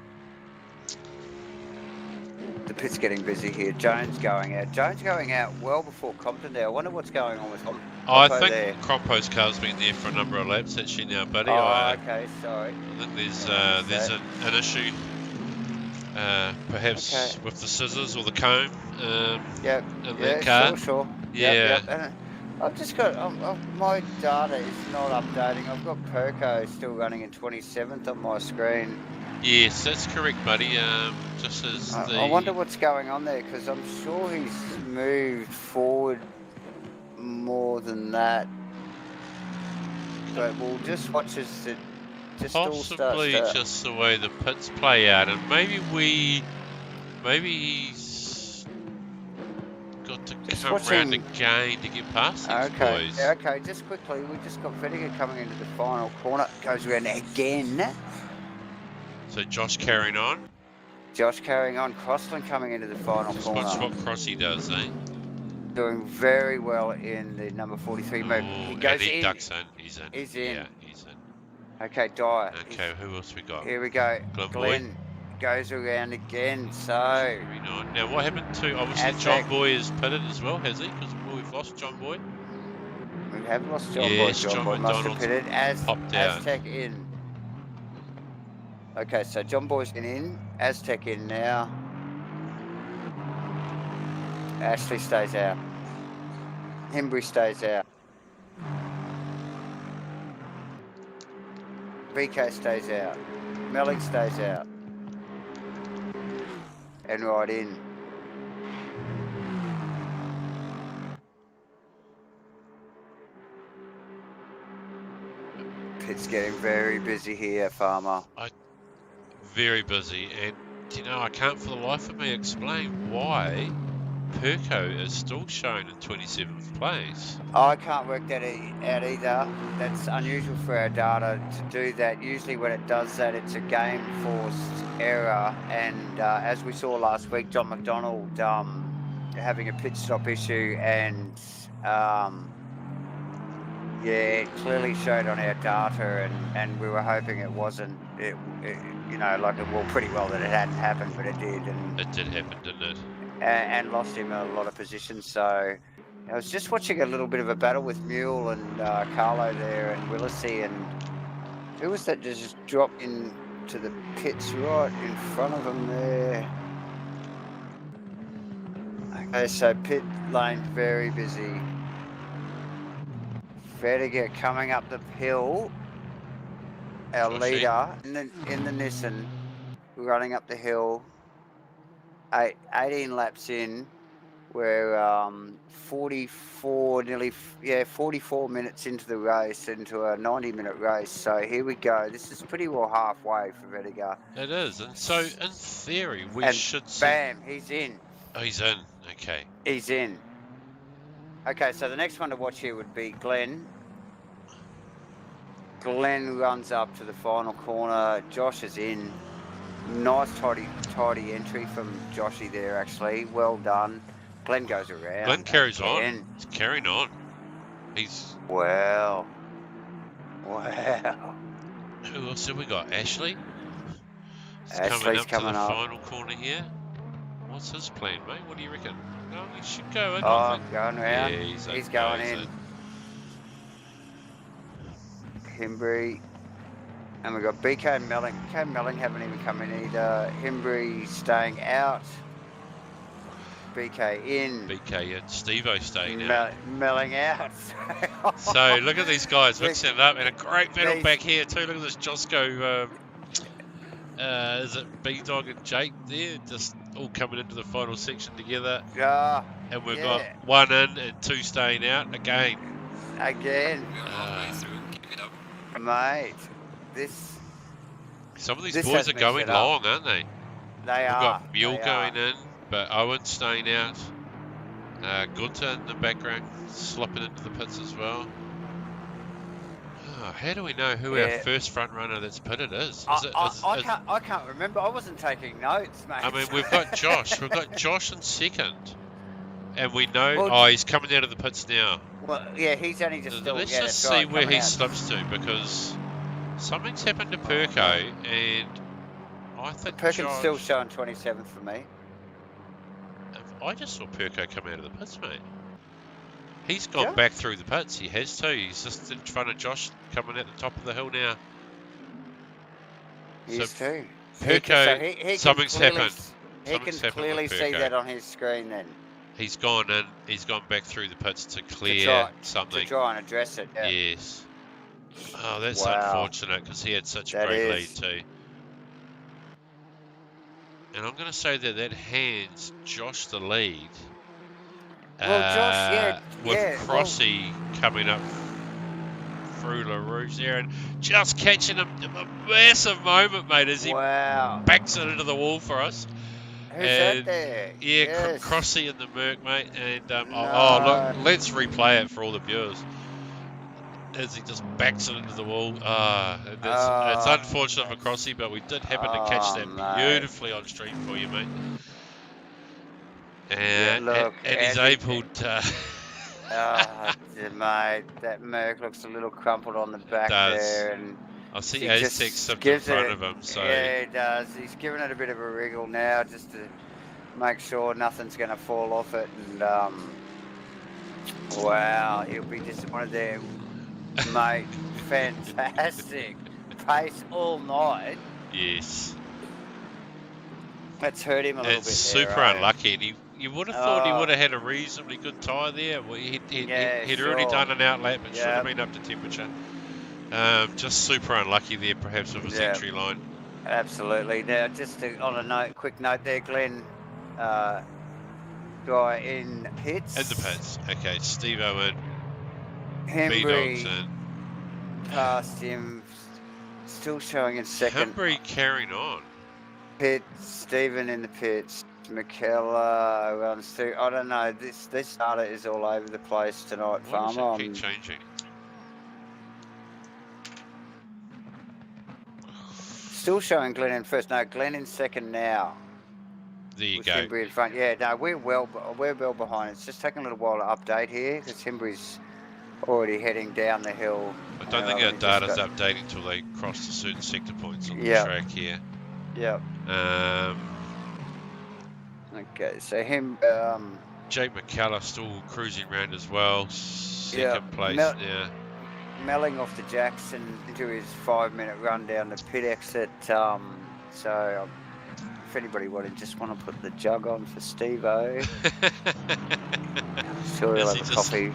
the pit's getting busy here. Jones going out well before Compton there. I wonder what's going on with Compo I think there. Crompo's car's been there for a number of laps actually now, buddy. Oh, okay, sorry. I think there's an issue, perhaps with the scissors or the comb in that car. Sure. Yeah. Yep. I've just got, my data is not updating. I've got Perko still running in 27th on my screen. Yes, that's correct, buddy. Just as I wonder what's going on there, because I'm sure he's moved forward more than that. But we'll just watch as it just all starts possibly to... just the way the pits play out, and maybe he's got to Just come round again to get past these boys. Okay, just quickly, we just got Vettiger coming into the final corner. Goes around again. So Josh carrying on. Crossland coming into the final corner. Watch what Crossy does, eh? Doing very well in the number 43 move. He goes in. Ducks in. He's in. He's in. Yeah, he's in. Okay, Dyer. Okay, who else we got? Here we go. Glenn goes around again. So. Now, what happened to obviously John Boy is pitted as well, has he? Because we've lost John Boy. We have lost John Boy. Yes, John Boy must have pitted. Popped out. Aztec in. Okay, so John Boy's in. Aztec in now. Ashley stays out. Hembry stays out. BK stays out. Melling stays out. And right in. Pit's getting very busy here, Farmer. Very busy, and I can't for the life of me explain why Perko is still shown in 27th place. I can't work that out either. That's unusual for our data to do that. Usually when it does that, it's a game-forced error. And as we saw last week, John McDonald having a pit stop issue, and it clearly showed on our data, and we were hoping it wasn't. Pretty well that it hadn't happened, but it did. And it did happen, didn't it? And lost him a lot of positions. So I was just watching a little bit of a battle with Mule and Carlo there and Willisey, and who was that just dropped into the pits right in front of him there? Okay, so pit lane very busy. Vettiger coming up the hill. Our leader in the Nissan running up the hill. 18 laps in. We're 44 minutes into the race, into a 90-minute race. So here we go. This is pretty well halfway for Vettiger. It is, and so in theory we should see. Bam, he's in. Oh, he's in. Okay. He's in. Okay, so the next one to watch here would be Glenn. Glenn runs up to the final corner. Josh is in. Nice tidy entry from Joshy there, actually. Well done. Glenn goes around. Glenn carries on. He's carrying on. He's... Wow. Who else have we got? Ashley? Ashley's coming up to the final corner here. What's his plan, mate? What do you reckon? No, he should go in. Going around. Yeah, he's going in. Hembry. And we've got BK and Melling. BK and Melling haven't even come in either. Hembry staying out BK in. BK in. Steve-O staying out. Melling out. So look at these guys The- mixing it up, and a great battle these- back here too. Look at this Josco. Is it B-Dog and Jake there? Just all coming into the final section together. And we've got one in and two staying out again. Again. Mate, some of these boys are going long, aren't they? We've got Mule going in, but Owen staying out. Gunter in the background, slipping into the pits as well. Oh, how do we know who our first front runner that's pitted is? I can't remember. I wasn't taking notes, mate. I mean, we've got Josh. We've got Josh in second. And we know, he's coming out of the pits now. Well, yeah, he's only just still. Let's just see where he slips to, because something's happened to Perko, and I think Perko's still showing 27th for me. I just saw Perko come out of the pits, mate. He's gone back through the pits. He has too. He's just in front of Josh coming at the top of the hill now. He's too. Perko, something's happened. He can clearly see that on his screen then. He's gone in. He's gone back through the pits to clear something. To try and address it. Yeah. Yes. Oh, that's unfortunate, because he had such a great lead too. And I'm going to say that hands Josh the lead. Well, Josh, with Crossy coming up through La Rouge there, and just catching a massive moment, mate, as he backs it into the wall for us. Who's that there? Yeah, Crossy in the Merc, mate. And look, let's replay it for all the viewers. As he just backs it into the wall. It's unfortunate for Crossy, but we did happen to catch that beautifully on stream for you, mate. And he's able to... mate, that Merc looks a little crumpled on the back there. And I see Aztec slipped in front of him. So. Yeah, he does. He's giving it a bit of a wriggle now, just to make sure nothing's going to fall off it. And, wow, he'll be disappointed there. Mate, fantastic. Pace all night. Yes. That's hurt him a little bit. It's super unlucky. And you would have thought he would have had a reasonably good tyre there. He'd already done an outlap and should have been up to temperature. Just super unlucky there, perhaps, with his entry line. Absolutely. Now, just on a quick note there, Glenn, guy in pits. In the pits. Okay, Steve-O in. Hembry past him, still showing in second. Hembry carrying on. Pits, Stephen in the pits. McKellar runs through. I don't know. This data is all over the place tonight, Farmer. Why does it keep changing? Still showing Glenn in first. No, Glenn in second now. There you go. Hembry in front. Yeah, no, we're well behind. It's just taking a little while to update here because Hembry's already heading down the hill. I don't think our data's updating until they cross the certain sector points on the track here. Yep. Okay, so Jake McKellar still cruising around as well. Second place now. Melling off the Jackson into his 5-minute run down the pit exit. So if anybody just want to put the jug on for Steve-O. I'm sure he'll have a coffee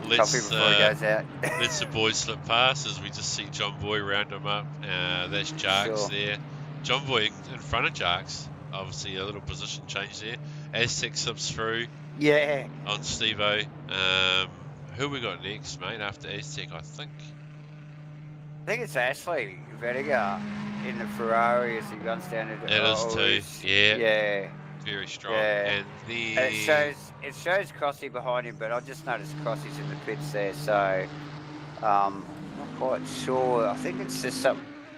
before he goes out. Lets the boys slip past as we just see John Boy round him up. That's Jarks there. John Boy in front of Jarks. Obviously a little position change there. Aztec slips through. Yeah. On Steve-O. Who we got next, mate, after Aztec, I think it's Ashley Vediga in the Ferrari as he runs down into it is too. Yeah. Very strong. Yeah. And then it shows Crossy behind him, but I just noticed Crossy's in the pits there, so not quite sure. I think it's just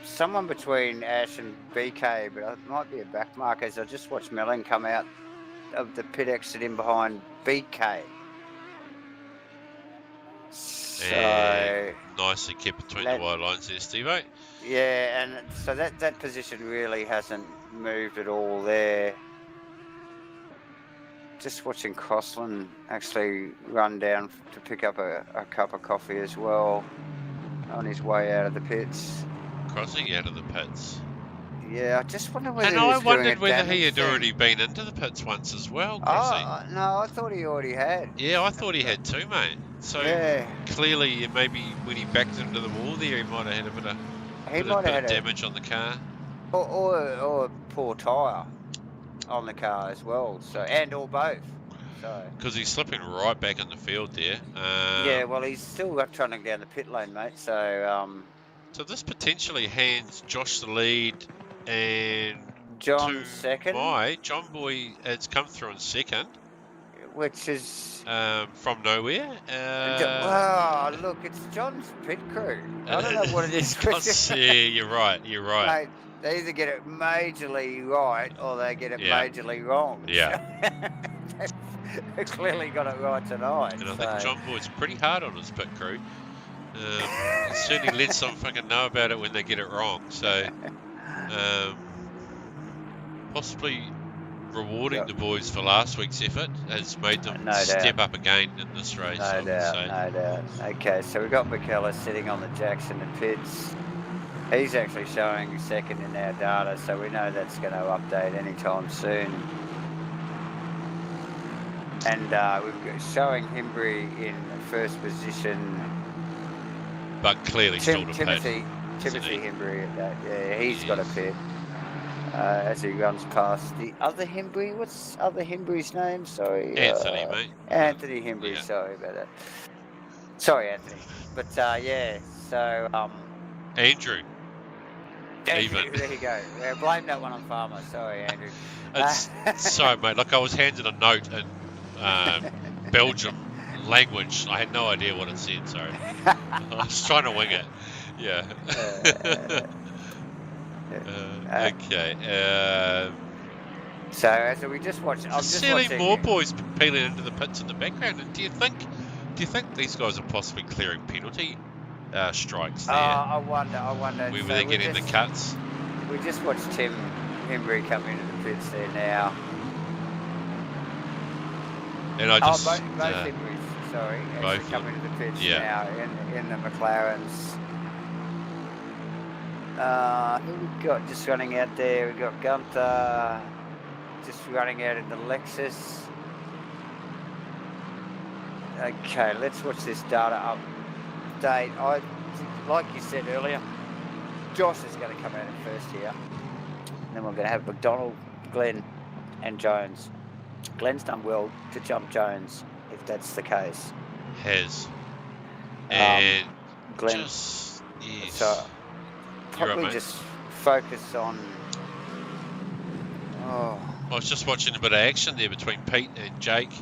someone between Ash and BK, but it might be a back mark as I just watched Mellon come out of the pit exit in behind BK. So nicely kept between the white lines there, Steve-O. Yeah, and so that position really hasn't moved at all there. Just watching Crossland actually run down to pick up a cup of coffee as well on his way out of the pits. Crossing out of the pits. Yeah, I just wonder whether And he I was doing a wondered whether he damage had thing. already been into the pits once as well, Crossy. Oh, no, I thought he already had. Yeah, I thought he had too, mate. So Yeah, clearly, maybe when he backed into the wall there, he might have had a he might bit have of had damage on the car. or a poor tyre on the car as well. So or both. So Because he's slipping right back in the field there. yeah, well, he's still trundling down the pit lane, mate. So this potentially hands Josh the lead, and to John second, John Boy has come through in second which is from nowhere. wow. Look, it's John's pit crew. I don't know what it is. Yeah, you're right. You're right. Mate, they either get it majorly right or they get it Yeah. majorly wrong. Yeah. They clearly got it right tonight. And I think John Boyd's pretty hard on his pit crew. He certainly lets them fucking know about it when they get it wrong. So possibly rewarding the boys for last week's effort has made them step up again in this race. No doubt. Okay, so we've got McKellar sitting on the Jackson and pits. He's actually showing second in our data, so we know that's going to update anytime soon. And we're showing Himbury in first position. But clearly still to Timothy Himbury at that. Yeah, he's got a pit. As he runs past the other Himbury. What's other Himbury's name? Sorry. Anthony, mate. Anthony Himbury, yeah. Sorry about that. Sorry, Anthony. But yeah, so Andrew. Even. There you go. Yeah, blame that one on Farmer. Sorry, Andrew. Sorry, mate. Look, I was handed a note in Belgium language. I had no idea what it said. Sorry. I was trying to wing it. Yeah. Okay. So we just watched. I'm just watching more boys peeling into the pits in the background. And do you think these guys are possibly clearing penalty strikes there? I wonder. Where they're getting the cuts. We just watched Tim Himbury come into the pits there now. And I just both Himburys, sorry, actually come into the pits now in the McLarens. Who we got just running out there? We got Gunther just running out in the Lexus. Okay, let's watch this data update. Like you said earlier, Josh is going to come out in first here. And then we're going to have McDonald, Glenn, and Jones. Glenn's done well to jump Jones, if that's the case. Has. And Glenn. Yes. So probably just focus on. I was just watching a bit of action there between Pete and Jake,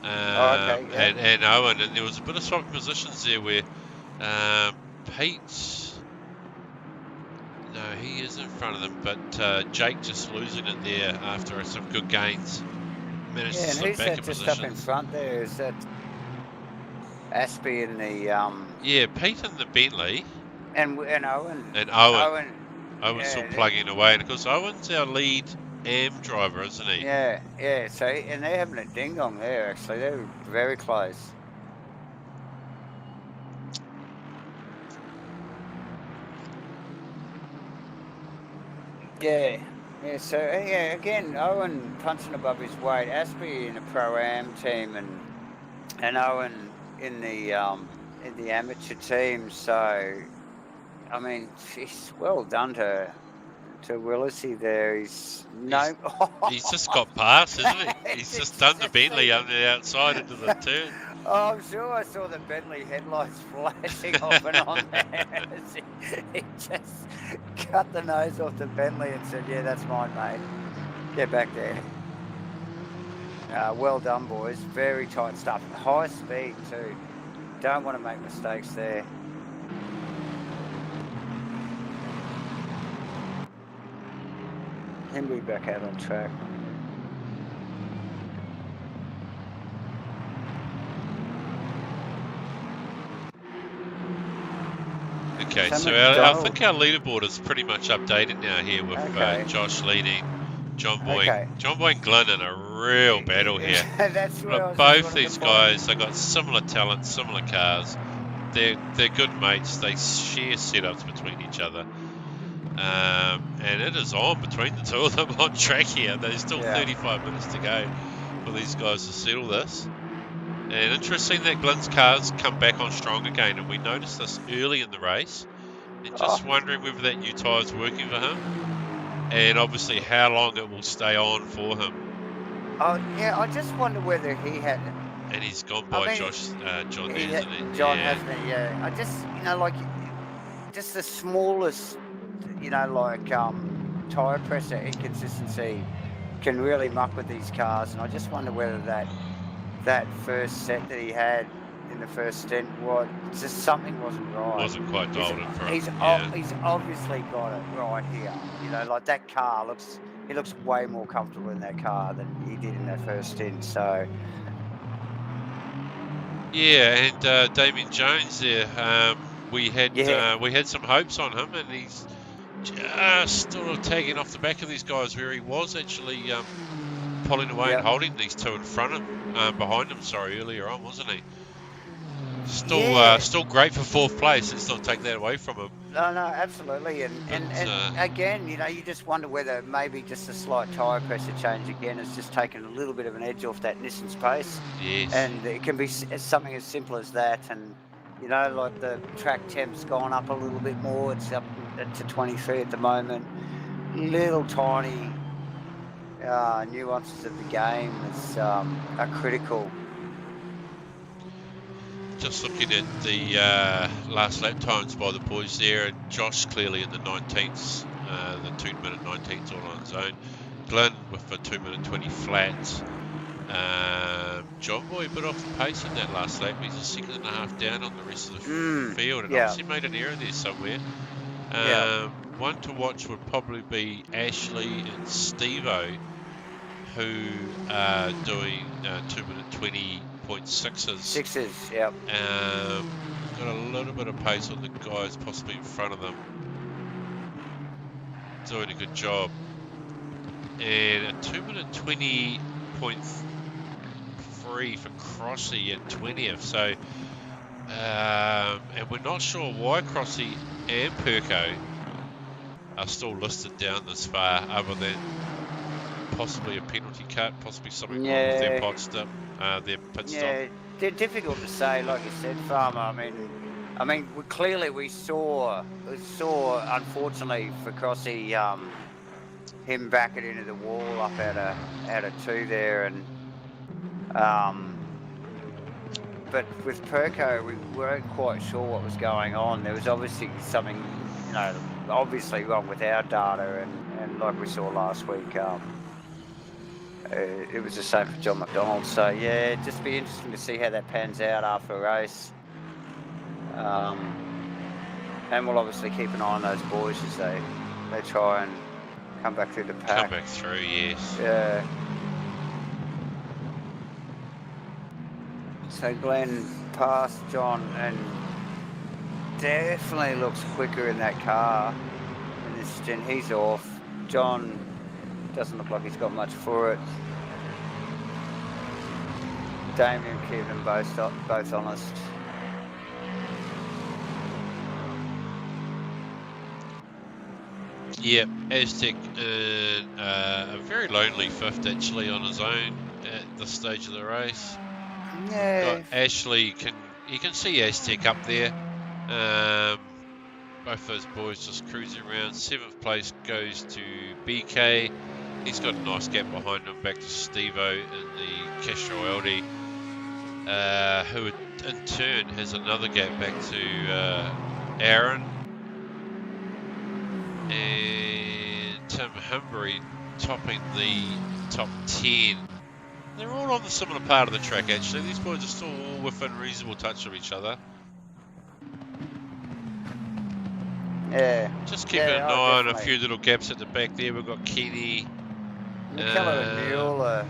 and Owen, and there was a bit of swap positions there where Pete. No, he is in front of them, but Jake just losing it there after some good gains. Managed to slip back in just position. Up in front there? Is that Aspie in the Yeah, Pete in the Bentley. And Owen. And Owen's still plugging away, and of course Owen's our lead AM driver, isn't he? Yeah. So and they're having a ding dong there. Actually, they're very close. Yeah. So again, Owen punching above his weight. Aspie in a pro-am team, and Owen in the amateur team. So, I mean, she's well done to Willisy there. He's just got past, isn't he? He's just done the Bentley on the outside into the turn. Oh, I'm sure I saw the Bentley headlights flashing off and on there. He just cut the nose off the Bentley and said, "Yeah, that's mine, mate. Get back there." Well done, boys. Very tight stuff. High speed too. Don't want to make mistakes there. Henry back out on track. Okay, so I think our leaderboard is pretty much updated now here with Josh leading, John Boy. Okay. John Boy and Glenn in a real battle here. That's right. Both these guys, they got similar talent, similar cars. They're good mates. They share setups between each other. And it is on between the two of them on track here. There's still Yeah. 35 minutes to go for these guys to settle this. And interesting that Glenn's car's come back on strong again, and we noticed this early in the race. And just Oh, wondering whether that new tyre's working for him, and obviously how long it will stay on for him. oh, yeah. I just wonder whether he had. And he's gone I by mean, John there, isn't he? John, Yeah. hasn't he? Yeah. I just, like, just the smallest, like tire pressure inconsistency can really muck with these cars, and I just wonder whether that first set that he had in the first stint was just something wasn't right. Wasn't quite He's, dialed in for him. he's, Yeah. he's obviously got it right here. Like that car he looks way more comfortable in that car than he did in that first stint. So Yeah, and Damien Jones there. We had some hopes on him, and he's just sort of tagging off the back of these guys where he was actually pulling away and holding these two in front of him, behind him. Sorry, earlier on, wasn't he? Still great for fourth place. Let's not take that away from him. No, absolutely, and again, you just wonder whether maybe just a slight tyre pressure change again has just taken a little bit of an edge off that Nissan's pace. Yes. And it can be something as simple as that, and like the track temp's gone up a little bit more. It's up to 23 at the moment. Little tiny nuances of the game are critical. Just looking at the last lap times by the boys there, and Josh clearly in the 19th, the 2-minute 19th all on his own. Glenn with a 2-minute 20 flat. John Boy a bit off the pace in that last lap. He's a second and a half down on the rest of the field, and obviously made an error there somewhere. One to watch would probably be Ashley and Steve-O, who are doing 2-minute 20.6s. Sixes, yep. Got a little bit of pace on the guys possibly in front of them. Doing a good job. And a 2-minute 20.3 for Crossy at 20th. So, and we're not sure why Crossy and Perko are still listed down this far, other than possibly a penalty cut, possibly something wrong with their pit stop. Yeah, they're difficult to say, like you said, Farmer. I mean, we saw, unfortunately for Crossy, him back it into the wall up out of 2 there, and but with Perko, we weren't quite sure what was going on. There was obviously something, obviously wrong with our data, and like we saw last week, it was the same for John McDonald. So yeah, it'd just be interesting to see how that pans out after a race. And we'll obviously keep an eye on those boys as they try and come back through the pack. Come back through, yes. Yeah. So Glenn passed John and definitely looks quicker in that car in this stint. He's off. John doesn't look like he's got much for it. Damien keeping them both honest. Yep, Aztec a very lonely fifth actually on his own at this stage of the race. Yeah. Got Ashley, you can see Aztec up there. Both those boys just cruising around. 7th place goes to BK. He's got a nice gap behind him, back to Steve-O in the Castro Aldi, who in turn has another gap back to Aaron. And Tim Humbury topping the top 10. They're all on the similar part of the track actually. These boys are still all within reasonable touch of each other. Yeah. Just keeping an eye on a few little gaps at the back there. We've got Kenny. McKellar and Newell are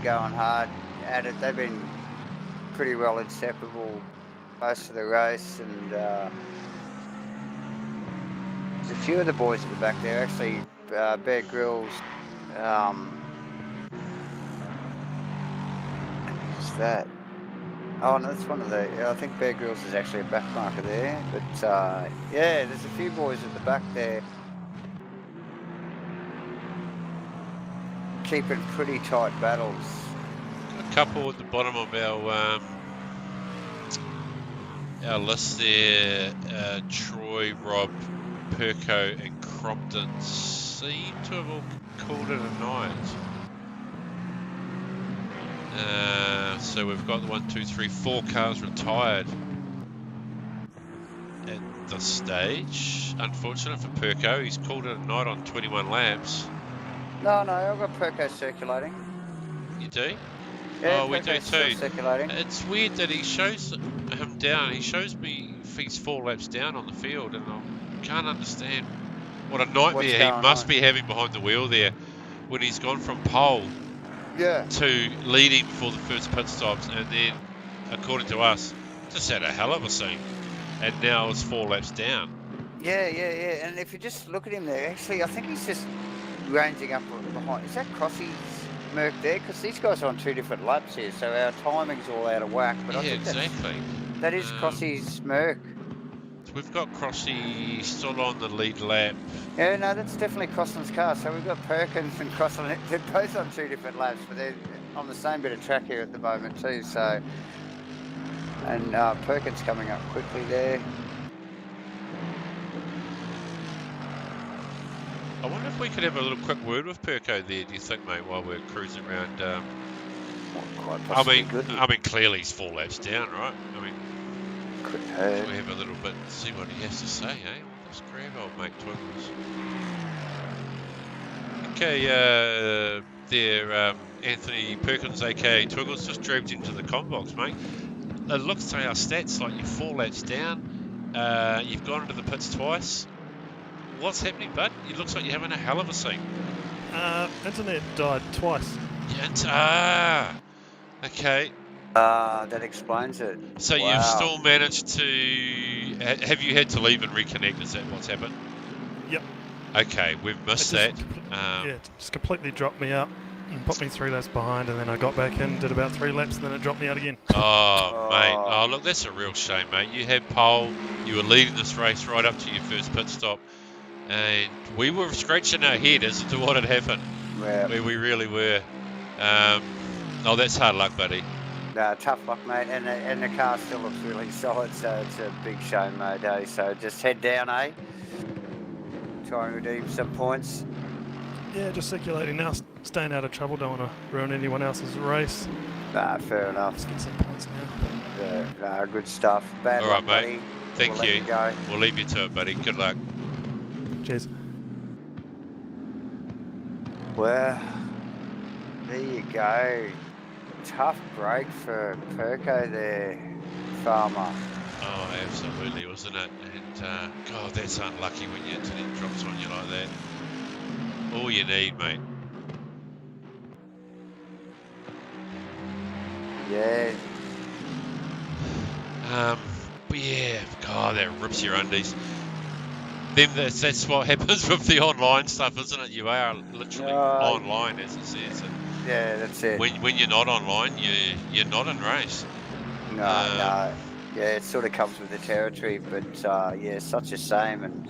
going hard at it. They've been pretty well inseparable most of the race, and there's a few of the boys at the back there. Actually, Bear Grylls. Who's that? Oh no, that's one of the. I think Bear Grylls is actually a back marker there. But yeah, there's a few boys at the back there. keeping pretty tight battles. A couple at the bottom of our list there. Troy, Rob, Perko, and Crompton seem to have all called it a night. So we've got the 1, 2, 3, 4 cars retired at this stage. Unfortunate for Perko, he's called it a night on 21 laps. No, I've got Perko circulating. You do? Yeah, oh, we do Perko's still too. circulating. It's weird that he shows him down. He shows me he's 4 laps down on the field, and I can't understand what a nightmare he must be having behind the wheel there when he's gone from pole to leading before the first pit stops, and then, according to us, just had a hell of a scene. And now it's 4 laps down. Yeah. And if you just look at him there, actually, I think he's just ranging up behind. Is that Crossy's Merc there? Because these guys are on 2 different laps here, so our timing's all out of whack. But yeah, I think exactly. That is Crossy's Merc. We've got Crossy still on the lead lap. Yeah, no, that's definitely Crossland's car. So we've got Perkins and Crossland. They're both on 2 different laps, but they're on the same bit of track here at the moment too. So, and Perkins coming up quickly there. I wonder if we could have a little quick word with Perko there, do you think, mate, while we're cruising around? I mean, clearly he's 4 laps down, right? I mean, could hurt. We have a little bit, see what he has to say, eh? We'll just grab old mate Twiggles. Okay, there, Anthony Perkins, aka Twiggles, just dragged into the com box, mate. It looks to our stats like you're 4 laps down. You've gone into the pits twice. What's happening, bud? It looks like you're having a hell of a scene. Internet died twice. Okay. That explains it. So wow. You've still managed to... Have you had to leave and reconnect? Is that what's happened? Yep. Okay, we've missed that. It just completely dropped me out and put me 3 laps behind, and then I got back in, did about 3 laps, and then it dropped me out again. Oh, mate. Oh, look, that's a real shame, mate. You had pole. You were leading this race right up to your first pit stop. And we were scratching our head as to what had happened. Yeah. We really were. Oh, that's hard luck, buddy. No, tough luck, mate. And the car still looks really solid, so it's a big shame, mate, eh? So just head down, eh? Try and redeem some points. Yeah, just circulating now, staying out of trouble. Don't want to ruin anyone else's race. Nah, fair enough. Let's get some points now. Yeah, nah, good stuff. Bad All luck, right, mate. buddy. Thank you. Go. We'll leave you to it, buddy. Good luck. Cheers. Well, there you go. Tough break for Perko there, Farmer. Oh, absolutely, wasn't it? And, God, that's unlucky when your internet drops on you like that. All you need, mate. Yeah. But yeah, God, that rips your undies. Then that's what happens with the online stuff, isn't it? You are literally online, as it says. Yeah, that's it. When you're not online, you're not in race. No. Yeah, it sort of comes with the territory, but yeah, such a shame, and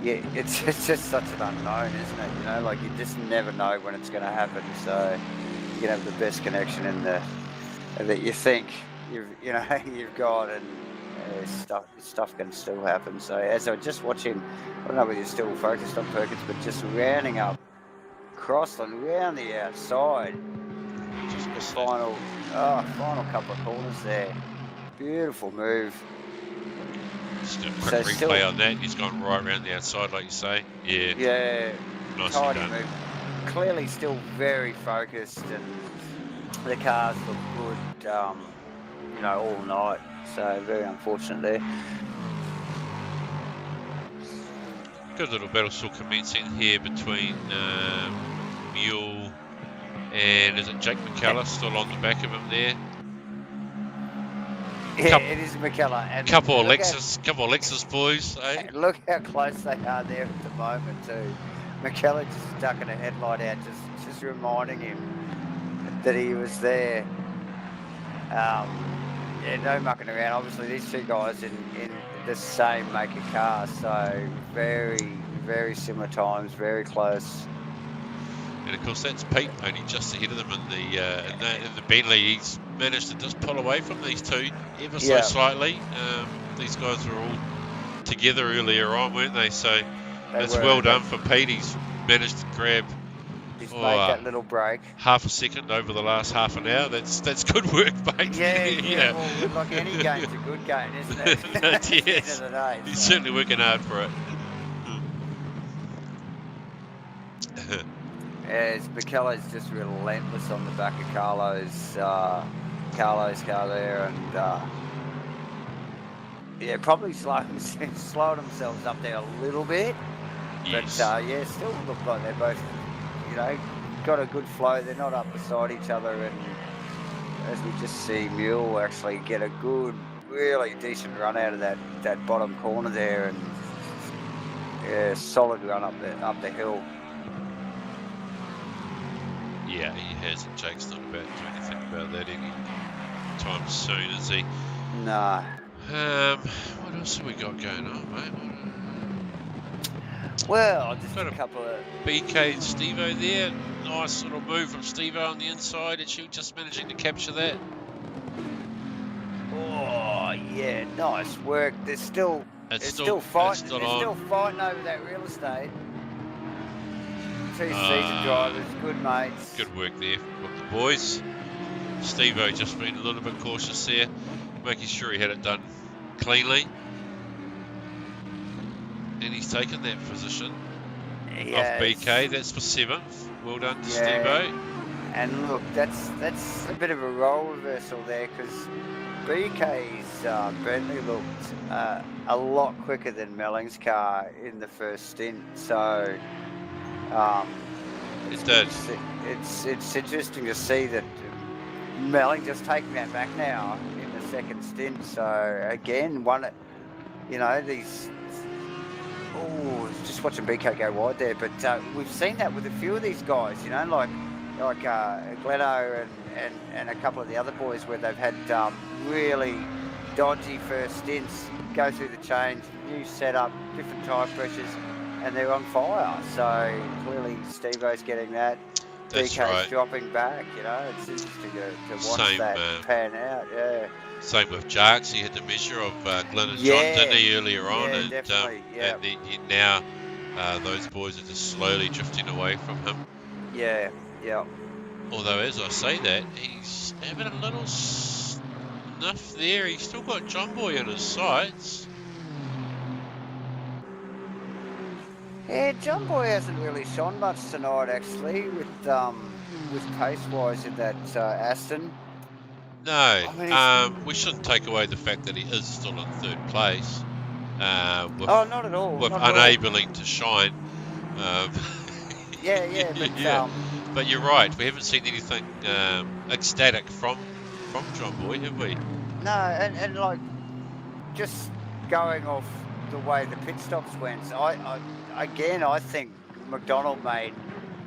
yeah, it's just such an unknown, isn't it? You know, like you just never know when it's going to happen. So you can have the best connection in that you think you've got, and stuff can still happen. So as I just watch him, I don't know whether you're still focused on Perkins, but just rounding up Crossland round the outside. Just the final couple of corners there. Beautiful move. Just a quick replay on that. He's gone right around the outside, like you say. Yeah. Yeah. Nicely done. Move. Clearly still very focused, and the cars look good, all night. So very unfortunate there. Good little battle still commencing here between Mule and is it Jake McKellar still on the back of him there? Yeah, it is McKellar. And couple of Lexus boys, eh? Look how close they are there at the moment too. McKellar just ducking a headlight out, just reminding him that he was there. Yeah, no mucking around. Obviously, these two guys in the same make of car, so very, very similar times, very close. And of course, that's Pete only just ahead of them in the Bentley. He's managed to just pull away from these two ever so slightly. These guys were all together earlier on, weren't they? So that's well done for Pete. He's managed to grab He's made that little break. Half a second over the last half an hour. That's good work, mate. Yeah. Well, like any game's a good game, isn't it? At the end of the day, He's certainly working hard for it. As Michele's just relentless on the back of Carlo's car there, and probably slowed themselves up there a little bit. Yes. But still look like they're both, got a good flow. They're not up beside each other, and as we just see Mule actually get a good, really decent run out of that bottom corner there, and solid run up the hill. Yeah, he hasn't. Jake's not about to do anything about that any time soon, is he? Nah. What else have we got going on, mate? Well, just a couple of... BK and Steve-O there. Nice little move from Steve-O on the inside. It's you just managing to capture that. Oh, yeah, nice work. They're still fighting. They're still fighting over that real estate. Two season drivers, good mates. Good work there with the boys. Steve-O just been a little bit cautious there, making sure he had it done cleanly. And he's taken that position off BK. That's for 7th. Well done to Steve-O. And look, that's a bit of a role reversal there, because BK's Bentley looked a lot quicker than Melling's car in the first stint. So it did. It's interesting to see that Melling just taking that back now in the second stint. So again, just watching BK go wide there. But we've seen that with a few of these guys, like Gleno and a couple of the other boys, where they've had really dodgy first stints, go through the change, new setup, different tyre pressures, and they're on fire. So clearly Steve-O's getting that. That's BK's right. dropping back, it's interesting to watch that pan out, Same with Jarks. He had the measure of Glenn and John, didn't he, earlier on? Yeah, definitely, And now those boys are just slowly drifting away from him. Yeah. Although, as I say that, he's having a little sniff there. He's still got John Boy in his sights. Yeah, John Boy hasn't really shone much tonight, actually, with pace-wise in that Aston. No, we shouldn't take away the fact that he is still in 3rd place. Not at all. With unabling to shine. But you're right. We haven't seen anything ecstatic from John Boy, have we? No, and like just going off the way the pit stops went. I think McDonald made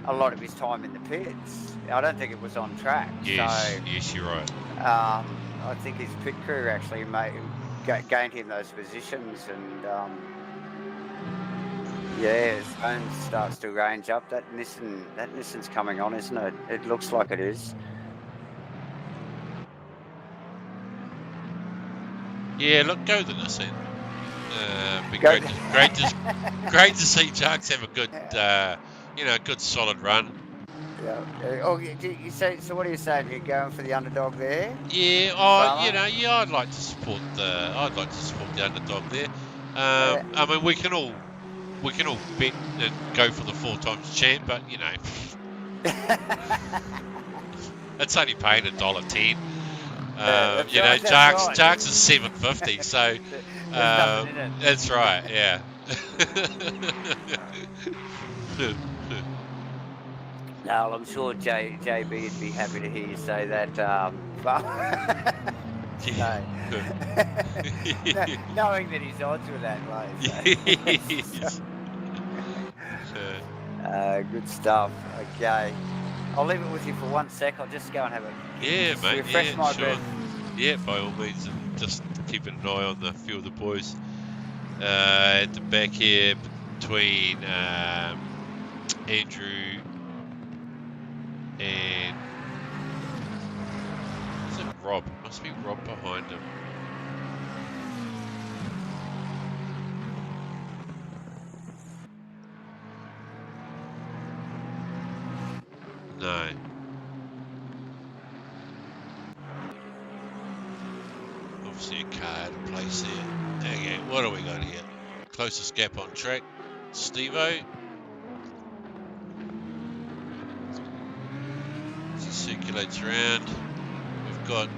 a lot of his time in the pits. I don't think it was on track. Yes, you're right. I think his pit crew actually gained him those positions, and as Bones starts to range up, that Nissan's coming on, isn't it? It looks like it is. Yeah, look, go the Nissan. Great to see Jarks have a good, good solid run. Yeah. So what are you saying? You're going for the underdog there? Yeah. I'd like to support the underdog there. I mean, we can all bet and go for the 4 times champ, but it's only paying $1.10. Jarks is $7.50, so that's right. Yeah. No, I'm sure JB would be happy to hear you say that. Knowing that he's odds with that, mate. So. Good stuff. Okay. I'll leave it with you for 1 sec. I'll just go and have a refresh my breath. Yeah, by all means, and just keeping an eye on the few of the boys at the back here between Andrew And is it Rob? It must be Rob behind him. No. Obviously a car out of place there. Okay, what do we got here? Closest gap on track, Steve-O. As he circulates around. We've got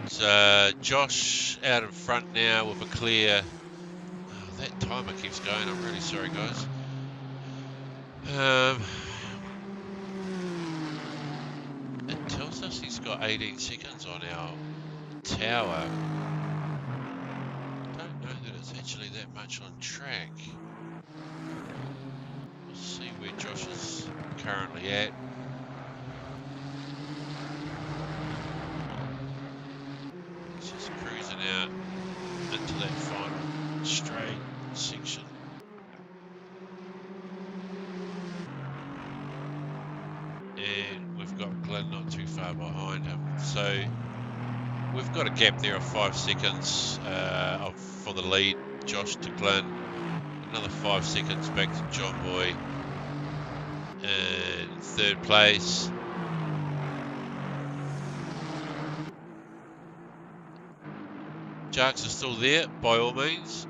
Josh out in front now with a clear... Oh, that timer keeps going, I'm really sorry guys. It tells us he's got 18 seconds on our tower. Don't know that it's actually that much on track. We'll see where Josh is currently at. He's just cruising out into that final straight section. And we've got Glenn not too far behind him. So we've got a gap there of 5 seconds for the lead, Josh to Glenn. Another 5 seconds back to John Boy in third place. Jarks is still there by all means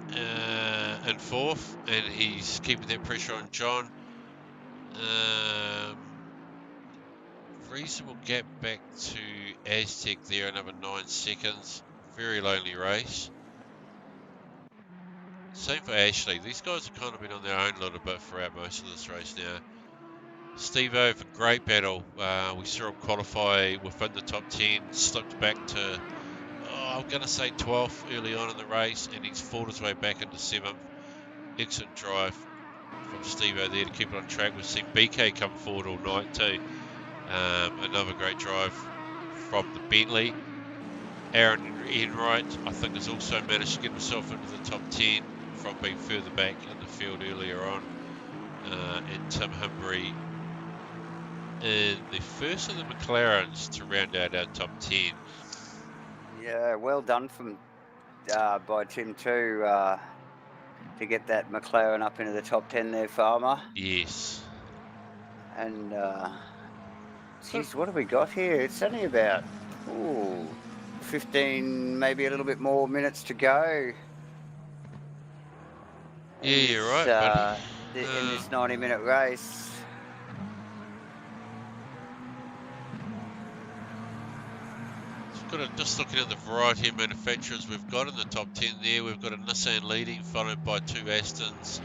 in fourth, and he's keeping that pressure on John. Reasonable gap back to Aztec there, another 9 seconds. Very lonely race. Same for Ashley. These guys have kind of been on their own a little bit throughout most of this race now. Steve-O, a great battle. We saw him qualify within the top 10, slipped back to, I'm going to say 12th early on in the race, and he's fought his way back into 7th. Excellent drive from Steve-O there to keep it on track. We've seen BK come forward all night too. Another great drive from the Bentley. Aaron Enright, I think, has also managed to get himself into the top 10 from being further back in the field earlier on. And Tim Humbury in the first of the McLarens to round out our top 10. Yeah, well done from by Tim too to get that McLaren up into the top 10 there, Farmer. Yes. And geez, what have we got here? It's only about 15, maybe a little bit more minutes to go. Yeah, you're right, buddy. In this 90-minute race. Just looking at the variety of manufacturers we've got in the top 10 there, we've got a Nissan leading, followed by 2 Astons,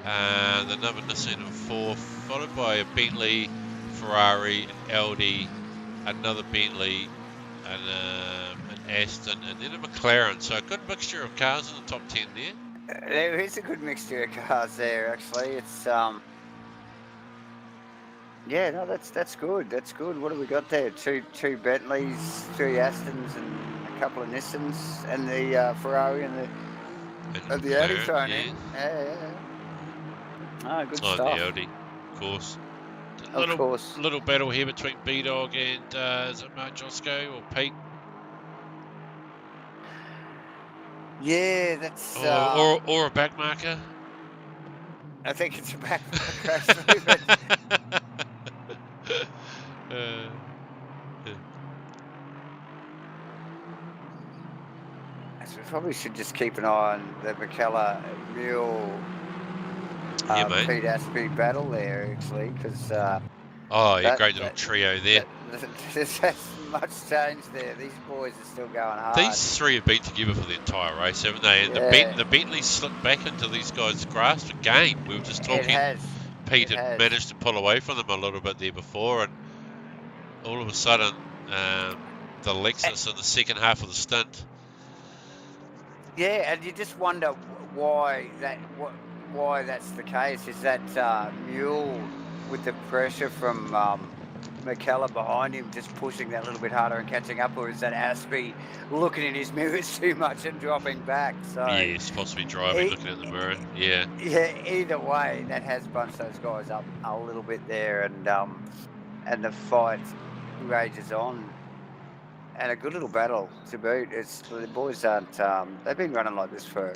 another Nissan in 4th, followed by a Bentley, Ferrari, an Audi, another Bentley, and an Aston, and then a McLaren. So a good mixture of cars in the top 10 there. There is a good mixture of cars there, actually. It's yeah, no, that's good. That's good. What have we got there? Two Bentleys, 3 Astons, and a couple of Nissans, and the Ferrari and the Audi thrown in. Yeah. Oh, good stuff. Oh, the Audi, of course. Of course. Little battle here between B-Dog and is it Mark Josco or Pete? Yeah, that's or a back marker. I think it's a back marker actually. But we probably should just keep an eye on the McKellar Mule Pete Aspie battle there, actually, because great little trio there. There's much change there. These boys are still going hard. These 3 have been together for the entire race, haven't they? And the Bentley slipped back into these guys' grasp again. We were just talking. Pete had managed to pull away from them a little bit there before, and all of a sudden, the Lexus in the second half of the stint. Yeah, and you just wonder why that's the case. Is that Mule with the pressure from McKellar behind him just pushing that little bit harder and catching up, or is that Aspie looking in his mirrors too much and dropping back? So yes, possibly driving, looking at the mirror. Yeah. Yeah. Either way, that has bunched those guys up a little bit there, and the fight rages on. And a good little battle to boot. It's the boys aren't. They've been running like this for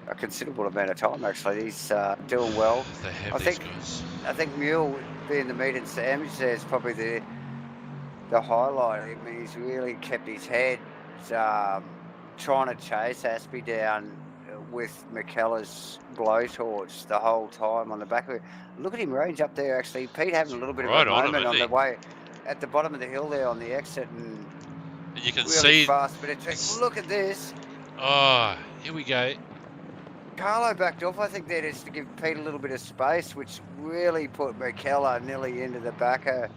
a considerable amount of time. Actually, he's doing well. They have I these think. guys. I think Mule being the meat and sandwich there is probably the highlight. I mean, he's really kept his head, trying to chase Aspie down with McKellar's blowtorch the whole time on the back of it. Look at him range up there. Actually, Pete having a little bit Right of a on him, moment on isn't the he? way at the bottom of the hill there on the exit and. And you can Really see. fast, but it's, look at this. Oh, here we go. Carlo backed off, I think, there just to give Pete a little bit of space, which really put McKellar nearly into the back of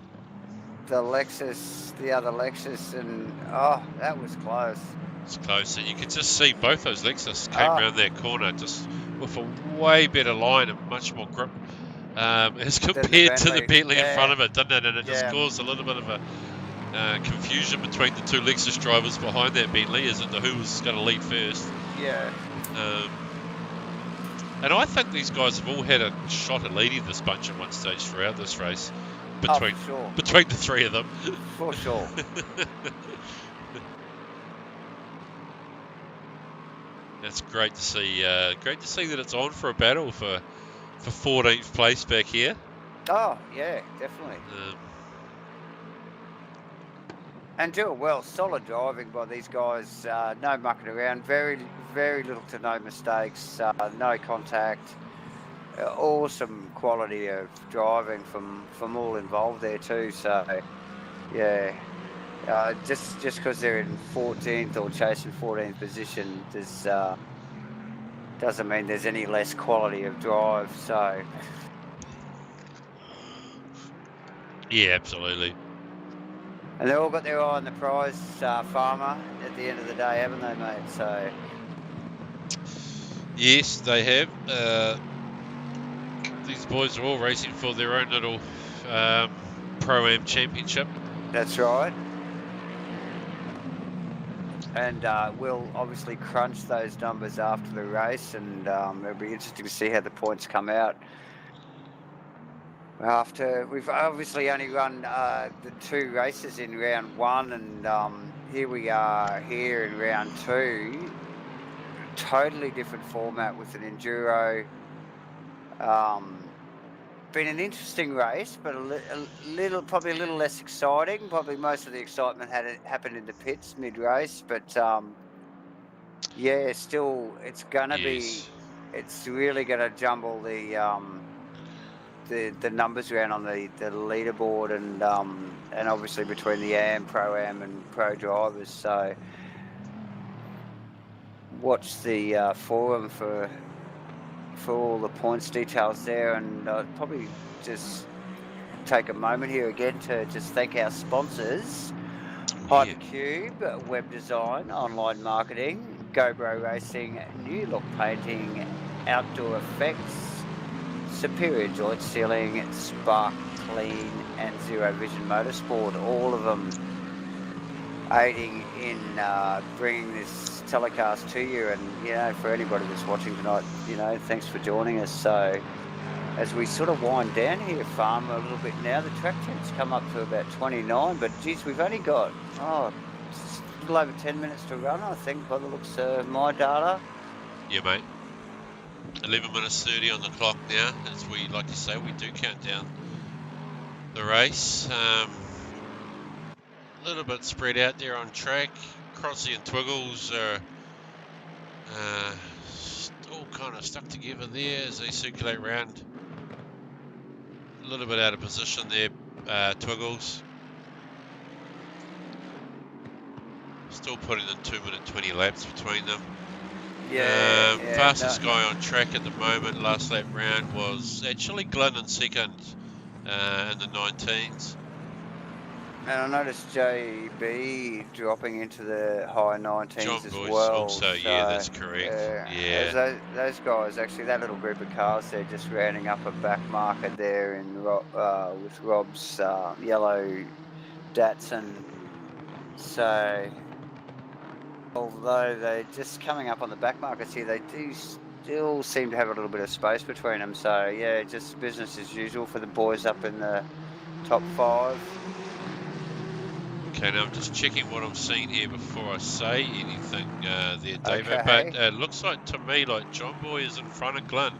the other Lexus, and oh, that was close. It's close, and you can just see both those Lexus came around that corner just with a way better line and much more grip as compared to the Bentley in front of it, doesn't it? And it just caused a little bit of a confusion between the two Lexus drivers behind that Bentley as to who was going to lead first. Yeah. And I think these guys have all had a shot at leading this bunch at one stage throughout this race between the three of them. For sure. That's great to see. Great to see that it's on for a battle for 14th place back here. Oh yeah, definitely. And do it well. Solid driving by these guys. No mucking around. Very, very little to no mistakes. No contact. Awesome quality of driving from all involved there too. So, yeah. Just because they're in 14th or chasing 14th position, doesn't mean there's any less quality of drive. So. Yeah, absolutely. And they've all got their eye on the prize, Farmer, at the end of the day, haven't they, mate? So. Yes, they have. These boys are all racing for their own little Pro-Am championship. That's right. And we'll obviously crunch those numbers after the race, and it'll be interesting to see how the points come out. After we've obviously only run the 2 races in round 1, and here we are here in round 2. Totally different format with an enduro. Been an interesting race, but probably a little less exciting. Probably most of the excitement happened in the pits mid-race, but yeah, still it's gonna be. It's really gonna jumble the numbers around on the leaderboard, and obviously between the Pro-Am and Pro drivers. So watch the forum for all the points details there, and I'd probably just take a moment here again to just thank our sponsors: Hypercube, Web Design, Online Marketing, GoBro Racing, New Look Painting, Outdoor Effects, Superior Joint Sealing, Spark Clean, and Zero Vision Motorsport. All of them aiding in bringing this telecast to you. And for anybody that's watching tonight, thanks for joining us. So as we sort of wind down here, Farm, a little bit now, the track temp's come up to about 29, but geez, we've only got just a little over 10 minutes to run, I think, by the looks of my data. Yeah, mate. 11 minutes 30 on the clock now, as we like to say, we do count down the race. A little bit spread out there on track. Crossy and Twiggles are all kind of stuck together there as they circulate around. A little bit out of position there, Twiggles. Still putting in 2 minute 20 laps between them. Fastest guy on track at the moment, last lap round, was actually Glenn in second in the 19s. And I noticed JB dropping into the high 19s John as Boyce well. also, yeah, that's correct. Yeah. Those guys, actually, that little group of cars, they're just rounding up a back marker there with Rob's yellow Datsun. So, although they're just coming up on the back markers here, they do still seem to have a little bit of space between them. So, yeah, just business as usual for the boys up in the top 5. Okay, now I'm just checking what I'm seeing here before I say anything there, Davo. Okay. But it looks like to me like John Boy is in front of Glenn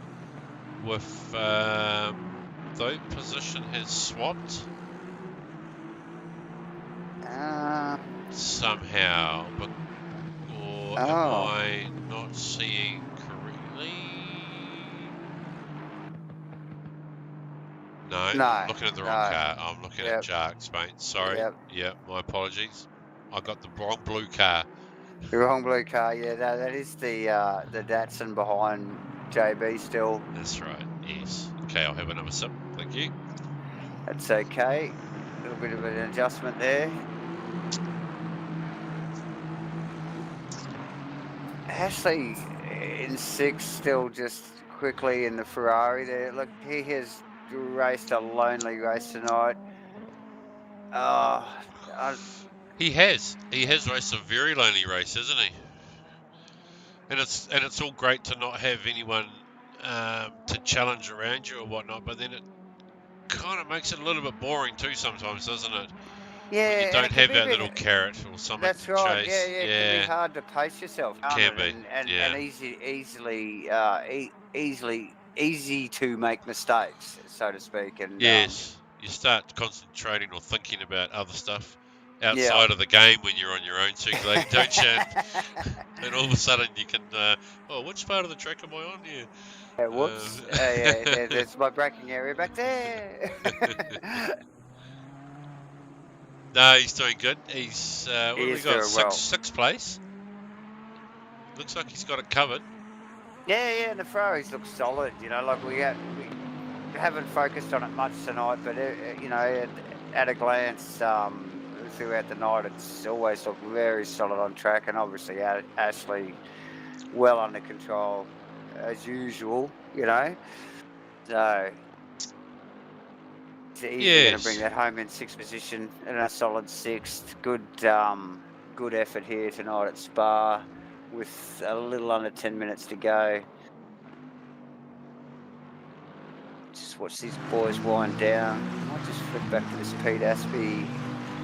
with though position has swapped somehow, but or am Oh. I not seeing correctly? No, I'm No. looking at the wrong No. car. I'm looking at Yep. Jarks, mate. Sorry. Yep. Yep, my apologies. I got the wrong blue car. The wrong blue car. Yeah, no, that is the Datsun behind JB still. That's right. Yes. Okay, I'll have another sip. Thank you. That's okay. A little bit of an adjustment there. Ashley in 6 still just quickly in the Ferrari there. Look, he has raced a lonely race tonight. He has raced a very lonely race, hasn't he? And it's all great to not have anyone to challenge around you or whatnot, but then it kind of makes it a little bit boring too sometimes, doesn't it? When you yeah, and don't it can have be a that bit. little carrot or something That's to right. Yeah, chase. yeah. It can be Yeah, hard to pace yourself, can't can it? be. And Yeah. easy to make mistakes, so to speak. And Yes. You start concentrating or thinking about other stuff yeah. outside of the game when you're on your own too, Glenn, don't you? And all of a sudden you can, oh, which part of the track am I on here? Whoops. Yeah, there's my braking area back there. No, he's doing good. He's what He have we is got? doing well. Sixth place. Looks like he's got it covered. Yeah, and the Ferraris look solid. You know, like we haven't focused on it much tonight, but you know, at a glance, throughout the night, it's always looked very solid on track, and obviously Ashley well under control as usual. You know, so it's easily going to bring Yes. that home in 6th position and a solid 6th. Good effort here tonight at Spa with a little under 10 minutes to go. Just watch these boys wind down. I might just flip back to this Pete Aspie,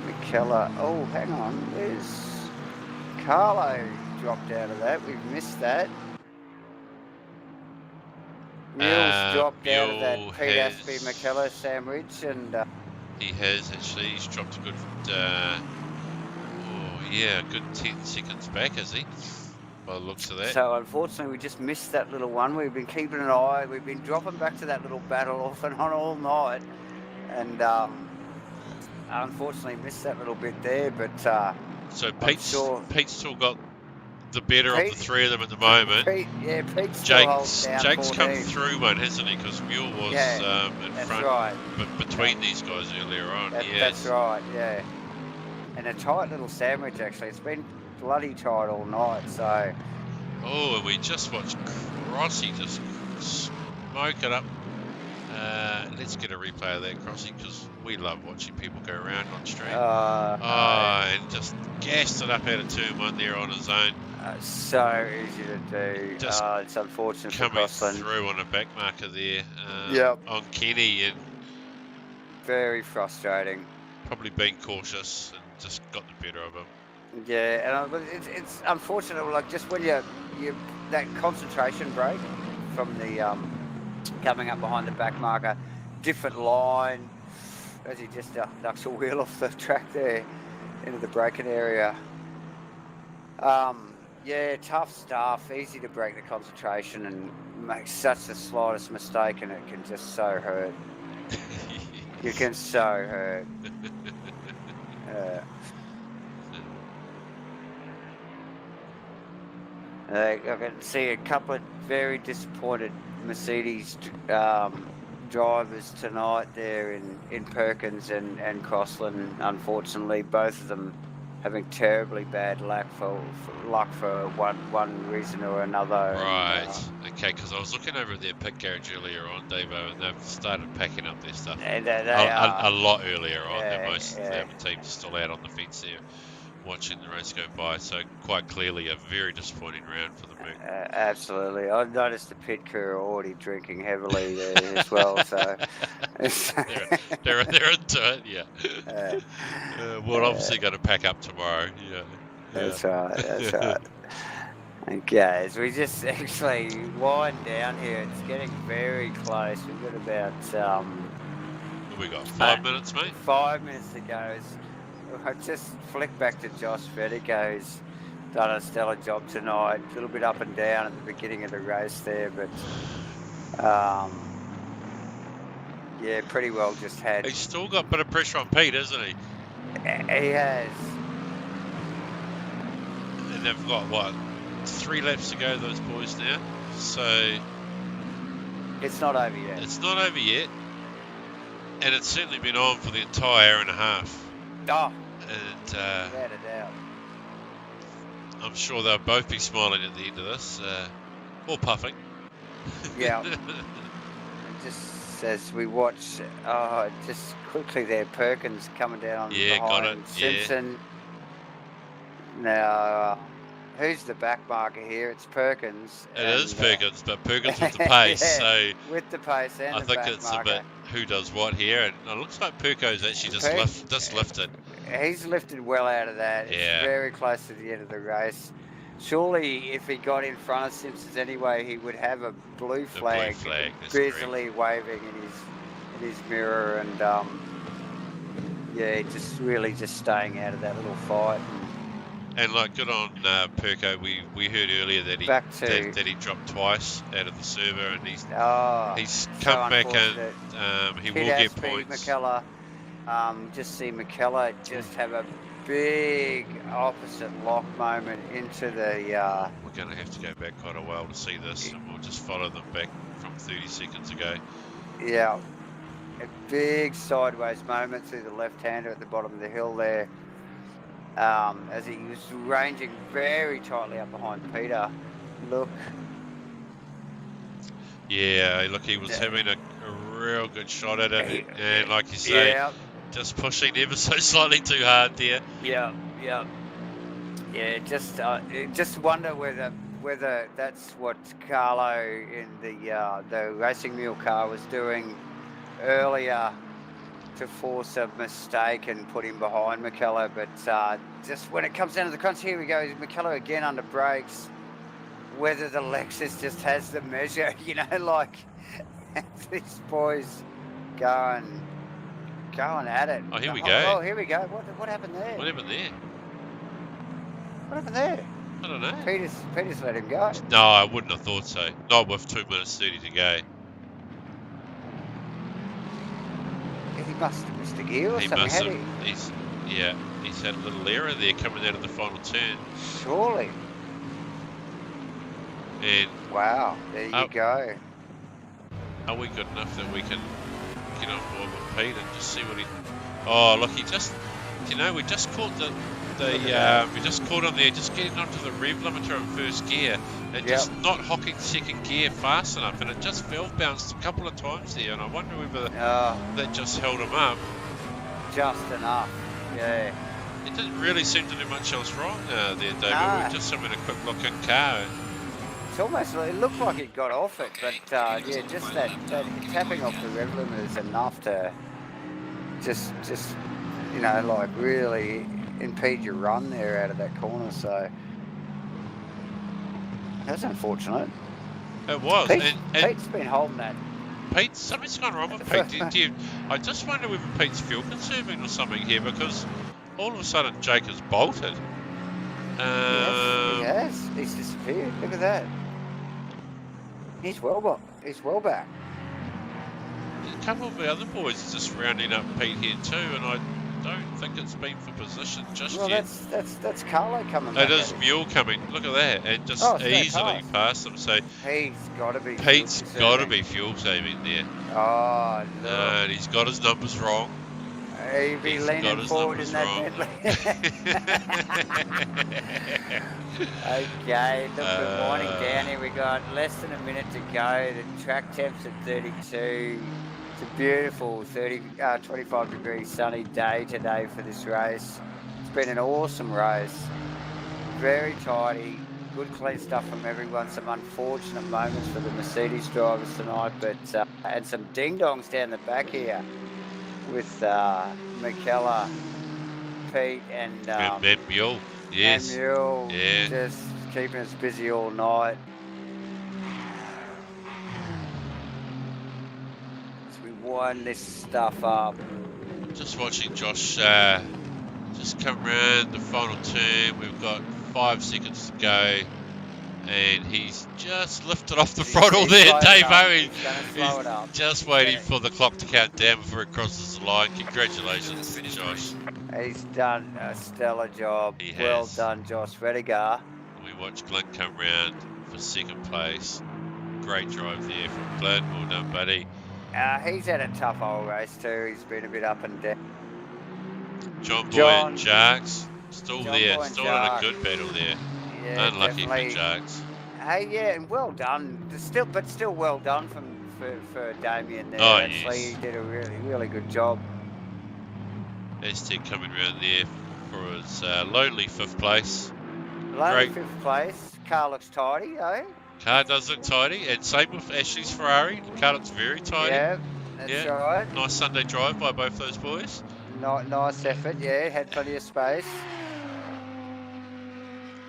McKellar. Oh, hang on. There's Carlo dropped out of that. We've missed that. Mule's dropped out of that Mule Pete has, Aspie McKellar sandwich, and he has actually. He's dropped a good. Oh yeah, a good 10 seconds back, has he? By the looks of that. so unfortunately we just missed that little one. We've been keeping an eye. We've been dropping back to that little battle off and on all night, and unfortunately missed that little bit there. But So Pete's still got the better Pete, of the three of them at the moment. Pete still holds down Jake's 14. come through one, hasn't he? Because Mule was in That's front, right. but between these guys earlier on. That's right. Yeah, and a tight little sandwich actually. It's been bloody tight all night. So. Oh, and we just watched Crossy just smoke it up. Let's get a replay of that, Crossy, because we love watching people go around on stream. And just gassed it up out of turn 1 there on his own. So easy to do. Just it's unfortunate for coming Crossland. through on a back marker there on Kenny, and very frustrating. probably being cautious and just got the better of him. Yeah, and it's unfortunate. Like just when you that concentration break from the coming up behind the back marker, different line as he just ducks a wheel off the track there into the braking area. Yeah, tough stuff. Easy to break the concentration and make such the slightest mistake, and it can just so hurt. You can so hurt. I can see a couple of very disappointed Mercedes drivers tonight there in Perkins and Crossland. Unfortunately, both of them having terribly bad luck for one reason or another. Right. Okay, because I was looking over at their pit garage earlier on, Davo, and they've started packing up their stuff And they are a lot earlier on. Yeah, Most of the teams are still out on the fence there watching the race go by. So quite clearly a very disappointing round for the Mook. Absolutely. I've noticed the pit crew are already drinking heavily there as well. So they're into it, yeah. We're obviously going to pack up tomorrow. Yeah. That's right. That's right. Okay, as we just actually wind down here, it's getting very close. We've got about We got 5 minutes, mate. 5 minutes to go. I just flick back to Josh Fedico, who's done a stellar job tonight. A little bit up and down at the beginning of the race there, but yeah, pretty well just had. He's still got a bit of pressure on Pete, hasn't he? He has. And they've got, what, 3 laps to go, those boys now? So... It's not over yet. It's not over yet. And it's certainly been on for the entire hour and a half. Oh, and without a doubt. I'm sure they'll both be smiling at the end of this, or puffing. Yeah. Just as we watch, just quickly there, Perkins coming down behind got it. Simpson. Now, who's the back marker here? It's Perkins. It is Perkins, but Perkins with the pace. Yeah, so with the pace and I the think back it's marker. a bit who does what here, and it looks like Perko's actually just lifted. He's lifted well out of that. Yeah. It's very close to the end of the race. Surely, if he got in front of Simpsons anyway, he would have a blue flag, busily waving in his mirror, and yeah, just really just staying out of that little fight. And like, good on Perko. We heard earlier that he dropped twice out of the server, and he's come back and he will get points. McKellar, just see McKellar just have a big opposite lock moment into the. We're going to have to go back quite a while to see this, and we'll just follow them back from 30 seconds ago. Yeah, a big sideways moment through the left-hander at the bottom of the hill there. As he was ranging very tightly up behind Peter. Look. Yeah, look, he was having a real good shot at it, and like you say, just pushing ever so slightly too hard there. Yeah. Just wonder whether that's what Carlo in the racing mule car was doing earlier to force a mistake and put him behind McKellar, but just when it comes down to the crunch, here we go, McKellar again under brakes. Whether the Lexus just has the measure, like these boys going at it. Oh, here we go. Oh, here we go. What happened there? What happened there? What happened there? I don't know. Peter's let him go. No, I wouldn't have thought so. Not with 2 minutes 30 to go. He must have missed a gear or He something. must have. He's had a little error there coming out of the final turn. Surely. And wow, there you go. Are we good enough that we can get on board with Pete and just see what he? Oh, look, he just, we just caught we just caught him there, just getting onto the rev limiter in first gear and just not hocking second gear fast enough, and it just valve bounced a couple of times there, and I wonder whether that just held him up. Just enough, yeah. It didn't really seem to do much else wrong there, David. No. We're just having a quick look in car. It's almost, it looked like it got off it, but just that tapping off the rev limiter is enough to just like really impede your run there out of that corner. So that's unfortunate. It was. Pete's been holding that. Pete, something's gone wrong with Pete. I just wonder whether Pete's fuel consuming or something here, because all of a sudden Jake has bolted. Yes, he has. He's disappeared. Look at that. He's well back. A couple of the other boys are just rounding up Pete here too, and I don't think it's been for position just yet. That's Carlo coming back. It is Mule coming. Look at that, and just easily past them. So Pete's got to be fuel saving there. Oh no! And he's got his numbers wrong. He'd be leaning forward in that Bentley. Okay, look, we're winding down here. We got less than a minute to go. The track temp's at 32. It's a beautiful 25 degree sunny day today for this race. It's been an awesome race. Very tidy. Good clean stuff from everyone. Some unfortunate moments for the Mercedes drivers tonight, but and some ding-dongs down the back here with McKellar, Pete and Mule. Yes. and Mule Yeah. just keeping us busy all night. As we wind this stuff up. Just watching Josh just come around the final turn. We've got 5 seconds to go. And he's just lifted off the throttle there, Dave-O. He's just waiting for the clock to count down before it crosses the line. Congratulations, Josh. He's done a stellar job. He Well has. done, Josh Redigar. We watched Glenn come round for second place. Great drive there from Glenn. Well done, buddy. He's had a tough old race too. He's been a bit up and down. John Boy and Jarks still there. Still in a good battle there. Yeah, unlucky definitely. for Jarks. Hey, yeah, and well done. Still well done for Damien there. Oh, actually, yes. He did a really good job. Aztec coming around there for his lonely 5th place. Lonely Great. 5th place. Car looks tidy, eh? Car does look tidy, and same with Ashley's Ferrari. The car looks very tidy. Yeah, that's right. Nice Sunday drive by both those boys. Nice effort, yeah. Had plenty of space.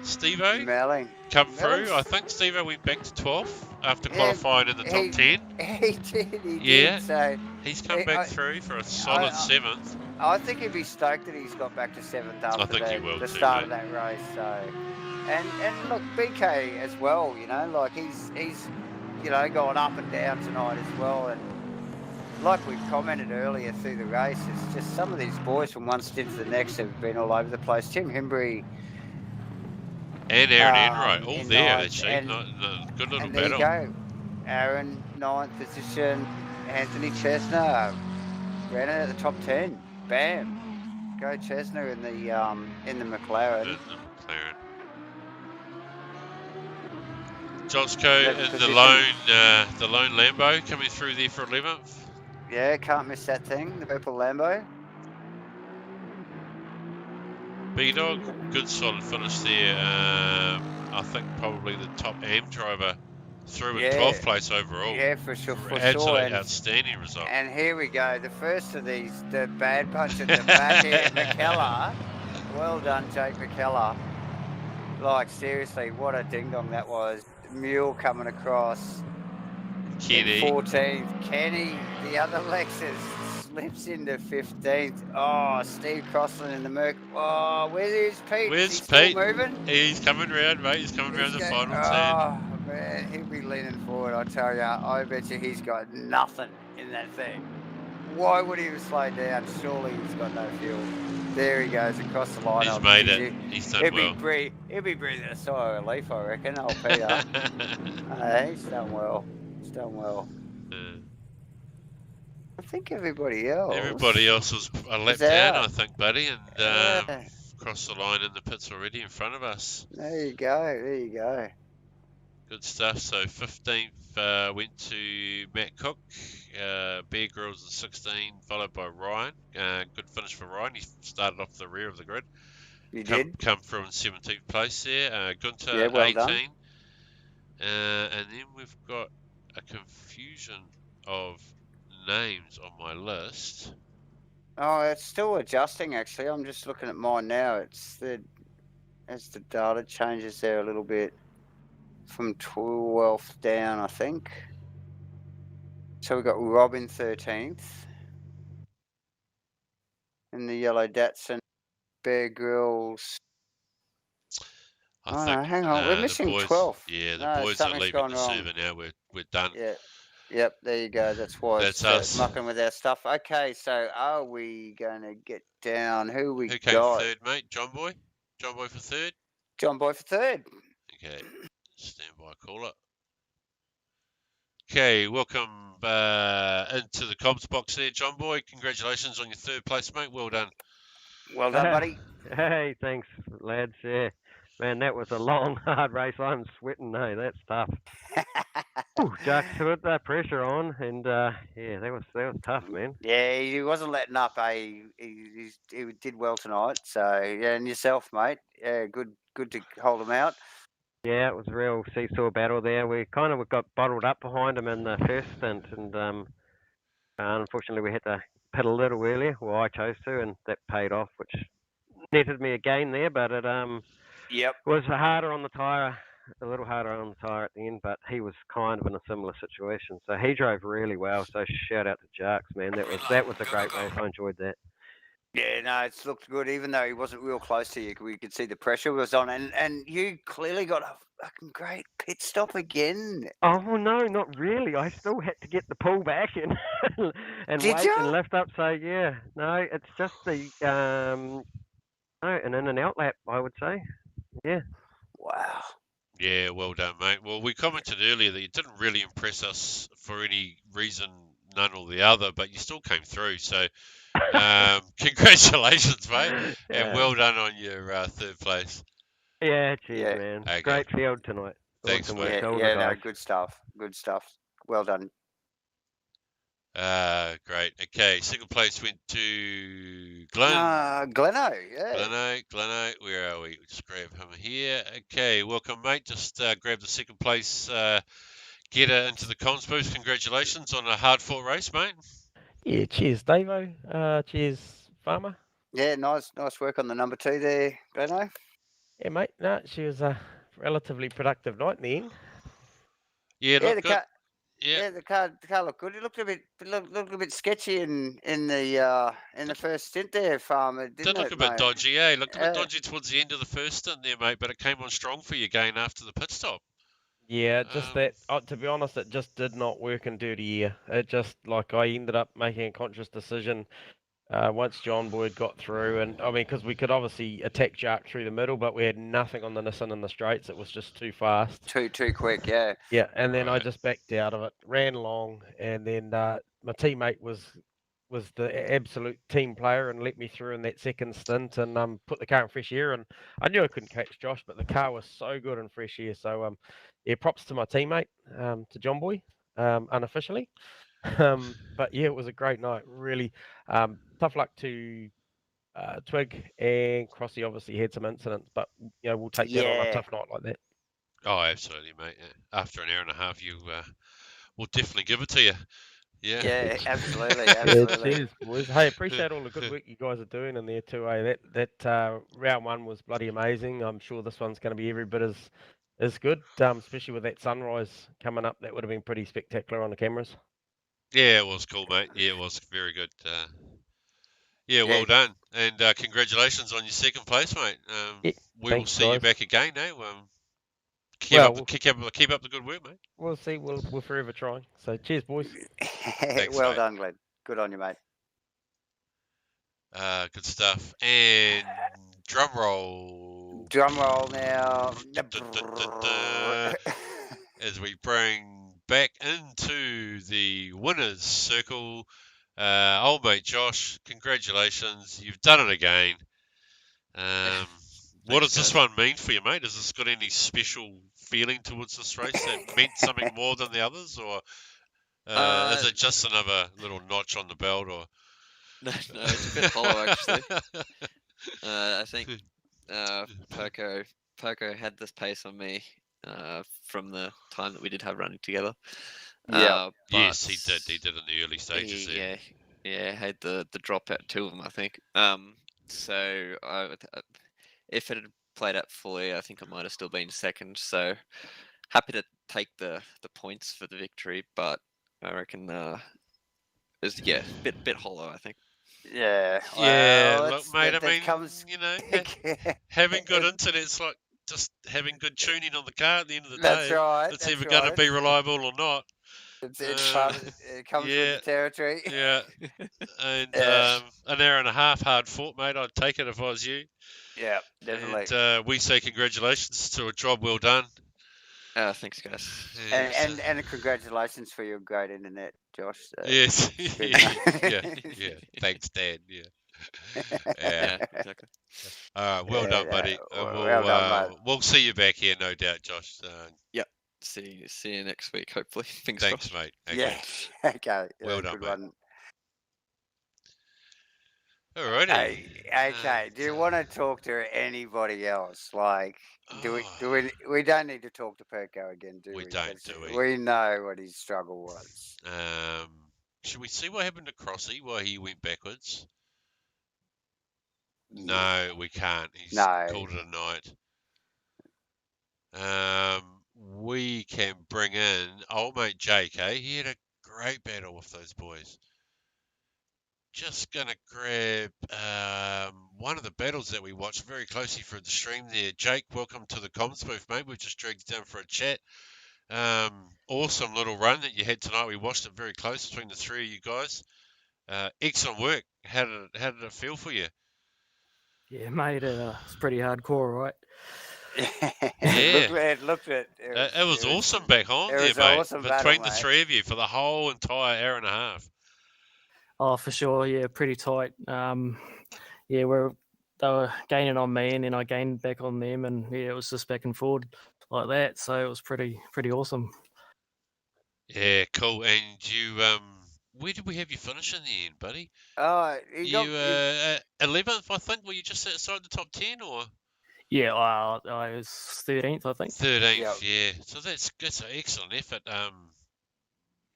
Steve-O Melling. come through. I think Steve-O went back to 12th after qualifying in the top 10. He did, he did. So he's come back through for a solid 7th. I think he'd be stoked that he's got back to 7th after the start of that race. So, and look, BK as well. You know, like he's gone up and down tonight as well. And like we commented earlier through the race, it's just some of these boys from one stint to the next have been all over the place. Tim Himbury. And Aaron Enright, all there actually. And, good little and battle. There you go. Aaron, 9th position. Anthony Chesner ran it at the top 10. Bam. Go Chesner in the McLaren. In the McLaren. Josco in the lone Lambo coming through there for 11th. Yeah, can't miss that thing, the purple Lambo. B-Dog, good solid finish there. I think probably the top AM driver through in 12th place overall. Yeah, for sure. Absolutely outstanding result. And here we go, the first of these, the bad punch at the back here, McKellar. Well done, Jake McKellar. Like, seriously, what a ding-dong that was. Mule coming across. Kenny. 14th. Kenny, the other Lexus, slips into 15th. Oh, Steve Crossland in the Merc. Oh, where's Pete? Where's Pete? Still moving? He's coming round, mate. He's coming round the final turn. Oh, man, he'll be leaning forward, I tell you. I bet you he's got nothing in that thing. Why would he have slowed down? Surely he's got no fuel. There he goes across the line. He's made it. He's done well. He'll be breathing a sigh of relief, I reckon. Old Peter. He's done well. He's done well. I think everybody else. Everybody else was a lap down, I think, buddy, and crossed the line in the pits already in front of us. There you go. There you go. Good stuff. So 15th went to Matt Cook. Bear Grylls in 16, followed by Ryan. Good finish for Ryan. He started off the rear of the grid. Come through in 17th place there. Gunter, well 18. done. And then we've got a confusion of names on my list. Oh, it's still adjusting, actually. I'm just looking at mine now. As the data changes there a little bit. From 12th down, I think. So we've got Robin 13th. In the yellow Datsun. Bear Grylls. Hang on. We're missing 12th. Yeah, the boys are leaving the server now. We're done. Yeah. Yep, there you go. That's why it's us mucking with our stuff. Okay, so are we going to get down? Who came third, mate? John Boy? John Boy for third? John Boy for third. Okay. Stand by, caller. Okay, welcome into the comms box there, John Boy. Congratulations on your 3rd place, mate. Well done. Well done, buddy. Hey, thanks, lads. Yeah, man, that was a long, hard race. I'm sweating. Hey, that's tough. Ooh, Jack put that pressure on, and yeah, that was tough, man. Yeah, he wasn't letting up. He did well tonight. So yeah, and yourself, mate. Yeah, good to hold him out. Yeah, it was a real seesaw battle there. We kind of got bottled up behind him in the first stint, and unfortunately we had to pit a little earlier. Well, I chose to, and that paid off, which netted me a gain there. But it Yep. was harder on the tyre, a little harder on the tyre at the end. But he was kind of in a similar situation, so he drove really well. So shout out to Jarks, man. That was a great race. I enjoyed that. Yeah, no, it's looked good. Even though he wasn't real close to you, we could see the pressure was on, and you clearly got a fucking great pit stop again. Oh no, not really. I still had to get the pull back and and Did wait you? and lift up. So yeah, no, it's just the no, an in and out lap, I would say. Yeah. Wow. Yeah, well done, mate. Well, we commented earlier that you didn't really impress us for any reason, none or the other, but you still came through. So, congratulations, mate, and Yeah. well done on your third place. Yeah. Cheers, Yeah. man. Okay. Great field tonight. Thanks, Awesome mate. work, Yeah, all the yeah, no, guys. good stuff. Good stuff. Well done. Great. Okay, second place went to Glenn. Gleno, yeah. Gleno, where are we? Just grab him here. Okay, welcome, mate. Just grab the second place getter into the comms booth. Congratulations on a hard-fought race, mate. Yeah, cheers, Davo. Cheers, Farmer. Yeah, nice work on the number 2 there, Gleno. Yeah, mate. No, she was a relatively productive night in the end. Yeah, Yeah, look the good. car. Yeah. Yeah, the car looked good. It looked a bit sketchy in the first stint there, Farmer, Did didn't look it, a bit mate? dodgy, eh? Looked a bit Yeah. dodgy towards the end of the first stint there, mate, but it came on strong for you again after the pit stop. Yeah, just that. To be honest, it just did not work in dirty air. It just like I ended up making a conscious decision once John Boyd got through, and I mean, because we could obviously attack Jark through the middle, but we had nothing on the Nissan in the straights. It was just too fast. Too quick, yeah. Yeah, and then I Right. just backed out of it, ran long, and then my teammate was the absolute team player and let me through in that second stint and put the car in fresh air. And I knew I couldn't catch Josh, but the car was so good in fresh air. So yeah, props to my teammate, to John Boy, unofficially. But yeah, it was a great night. Really tough luck to Twig and Crossy. Obviously had some incidents, but you know we'll take that on a tough night like that. Oh, absolutely, mate. Yeah. After an hour and a half, we'll definitely give it to you. Yeah. Yeah, absolutely, Yeah, absolutely. cheers, boys. Hey, appreciate all the good work you guys are doing in there too. That round one was bloody amazing. I'm sure this one's going to be every bit as good, especially with that sunrise coming up. That would have been pretty spectacular on the cameras. Yeah, it was cool, mate. Yeah, it was very good. Yeah, well done, and congratulations on your second place, mate. Yeah, we will thanks, see you guys. back again, eh? Keep up the good work, mate. We'll see. We'll forever try. So cheers, boys. Thanks, Well mate. done, Glenn. Good on you, mate. Good stuff. And drum roll. Drum roll now. As we bring back into the winners circle, old mate Josh, congratulations. You've done it again. What does this one mean for you, mate? Has this got any special feeling towards this race that meant something more than the others, or is it just another little notch on the belt? Or no, it's a bit hollow actually. I think Perko had this pace on me from the time that we did have running together. Yeah. Yes, he did. He did in the early stages. Yeah, had the drop out, 2 of them, I think. So if it had played out fully, I think I might have still been second. So happy to take the points for the victory, but I reckon it's a bit hollow, I think. Yeah. Yeah, Well, look, mate. I mean, comes... you know, having good internet's like just having good tuning on the car at the end of the day. That's right. It's either going to be reliable or not. It's fun. It comes with the territory. Yeah. And an hour and a half hard fought, mate. I'd take it if I was you. Yeah, definitely. And we say congratulations to a job well done. Thanks, guys. And congratulations for your great internet, Josh. Yes. yeah. Thanks, Dan. Yeah. Yeah, exactly. Well done, buddy. Well done, mate. We'll see you back here, no doubt, Josh. Yep. See you next week, hopefully. Fingers Thanks, crossed. mate. Okay. Yeah. Okay. Well Yeah, done, good mate. one. Alrighty. Hey, okay. Do you want to talk to anybody else? Like, we don't need to talk to Perko again, do we? We don't, 'Cause do we? We know what his struggle was. Should we see what happened to Crossy while he went backwards? Yeah. No, we can't. He's No. called it a night. We can bring in old mate Jake, eh? He had a great battle with those boys. Just gonna grab one of the battles that we watched very closely through the stream there. Jake, welcome to the comms booth, mate. We've just dragged you down for a chat. Awesome little run that you had tonight. We watched it very close between the three of you guys. Excellent work. How did it feel for you? Yeah, mate, it's pretty hardcore, right? Yeah. It was awesome back home it there, was an mate. awesome Between battle, the mate. three of you for the whole entire hour and a half. Oh, for sure, yeah, pretty tight. They were gaining on me, and then I gained back on them, and yeah, it was just back and forward like that. So it was pretty awesome. Yeah, cool. And you, where did we have you finish in the end, buddy? You 11th, I think. Were you just outside the top 10, or? Yeah, I was 13th, I think. 13th, yeah. So that's an excellent effort.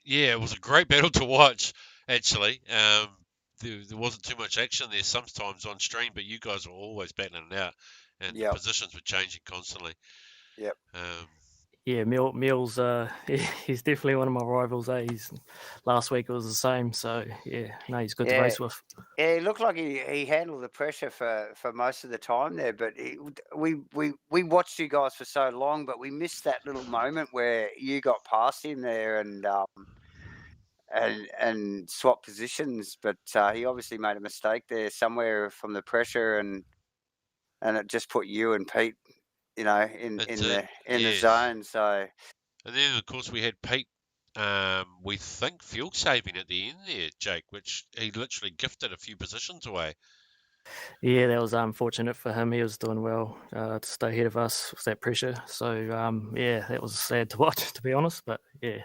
Yeah, it was a great battle to watch, actually. There wasn't too much action there sometimes on stream, but you guys were always battling it out, and the positions were changing constantly. Yep. Yeah, Mills, he's definitely one of my rivals. Last week it was the same, so yeah, no, he's good to race with. Yeah, it looked like he handled the pressure for most of the time there, but we watched you guys for so long, but we missed that little moment where you got past him there and swapped positions. But he obviously made a mistake there somewhere from the pressure, and it just put you and Pete, in the zone. So. And then of course we had Pete. We think fuel saving at the end there, Jake, which he literally gifted a few positions away. Yeah, that was unfortunate for him. He was doing well to stay ahead of us with that pressure. So yeah, that was sad to watch, to be honest. But yeah.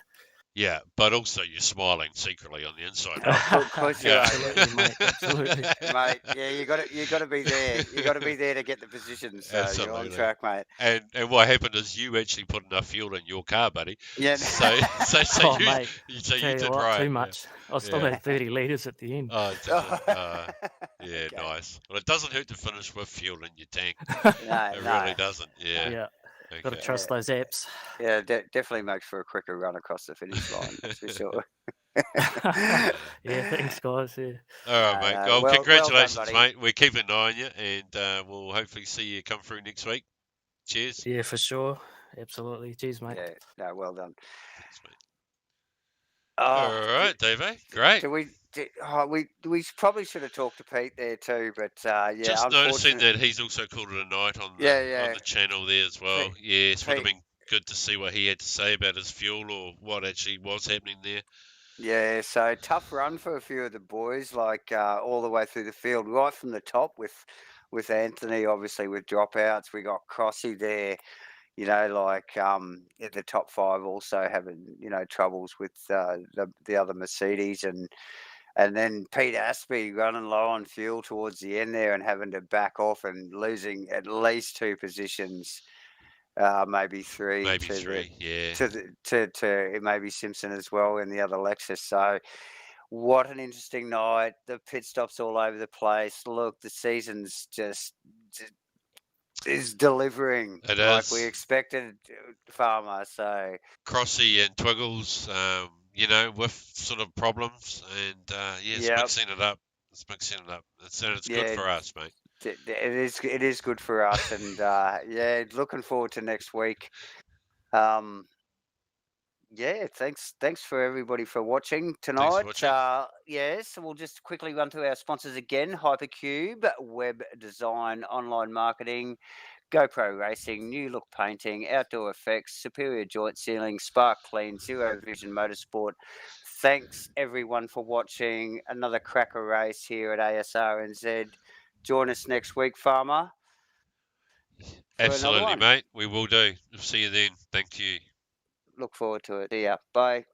Yeah, but also you're smiling secretly on the inside. Of course you are. Absolutely, mate. Absolutely, mate. Yeah, you got to be there. You got to be there to get the position. So Absolutely. You're on track, mate. And what happened is you actually put enough fuel in your car, buddy. Yeah. So oh, you, mate, you did what, right. Too much. I still had 30 litres at the end. Oh, yeah, okay. Nice. Well, it doesn't hurt to finish with fuel in your tank. It really doesn't. Yeah. Yeah. Okay. Got to trust those apps. Yeah, definitely makes for a quicker run across the finish line. That's for sure. Yeah, thanks, guys. Yeah. All right, mate. Well, congratulations, well done, mate. We're keeping an eye on you, and we'll hopefully see you come through next week. Cheers. Yeah, for sure. Absolutely. Cheers, mate. Yeah, no, well done. Thanks, mate. All right, Dave. Great. We probably should have talked to Pete there too, but yeah. Just noticing that he's also called it a night on the channel there as well. Yes, would have been good to see what he had to say about his fuel or what actually was happening there. Yeah, so tough run for a few of the boys, like all the way through the field, right from the top with Anthony, obviously with dropouts. We got Crossy there, at the top five also having, troubles with the other Mercedes, and then Pete Aspey running low on fuel towards the end there and having to back off and losing at least 2 positions. Maybe three. Yeah. To maybe Simpson as well in the other Lexus. So, what an interesting night. The pit stops all over the place. Look, the season's just is delivering like we expected, Farmer. So Crossy and Twiggles, with sort of problems, and it's mixing it up. It's good for us, mate. It is good for us, and looking forward to next week. Thanks for everybody for watching tonight. So we'll just quickly run through our sponsors again: Hypercube, web design, online marketing, GoPro Racing, New Look Painting, Outdoor Effects, Superior Joint Sealing, Spark Clean, Zero Vision Motorsport. Thanks everyone for watching another cracker race here at ASRNZ. Join us next week, Farmer. Absolutely, mate. We will do. See you then. Thank you. look forward to it. Yeah, bye.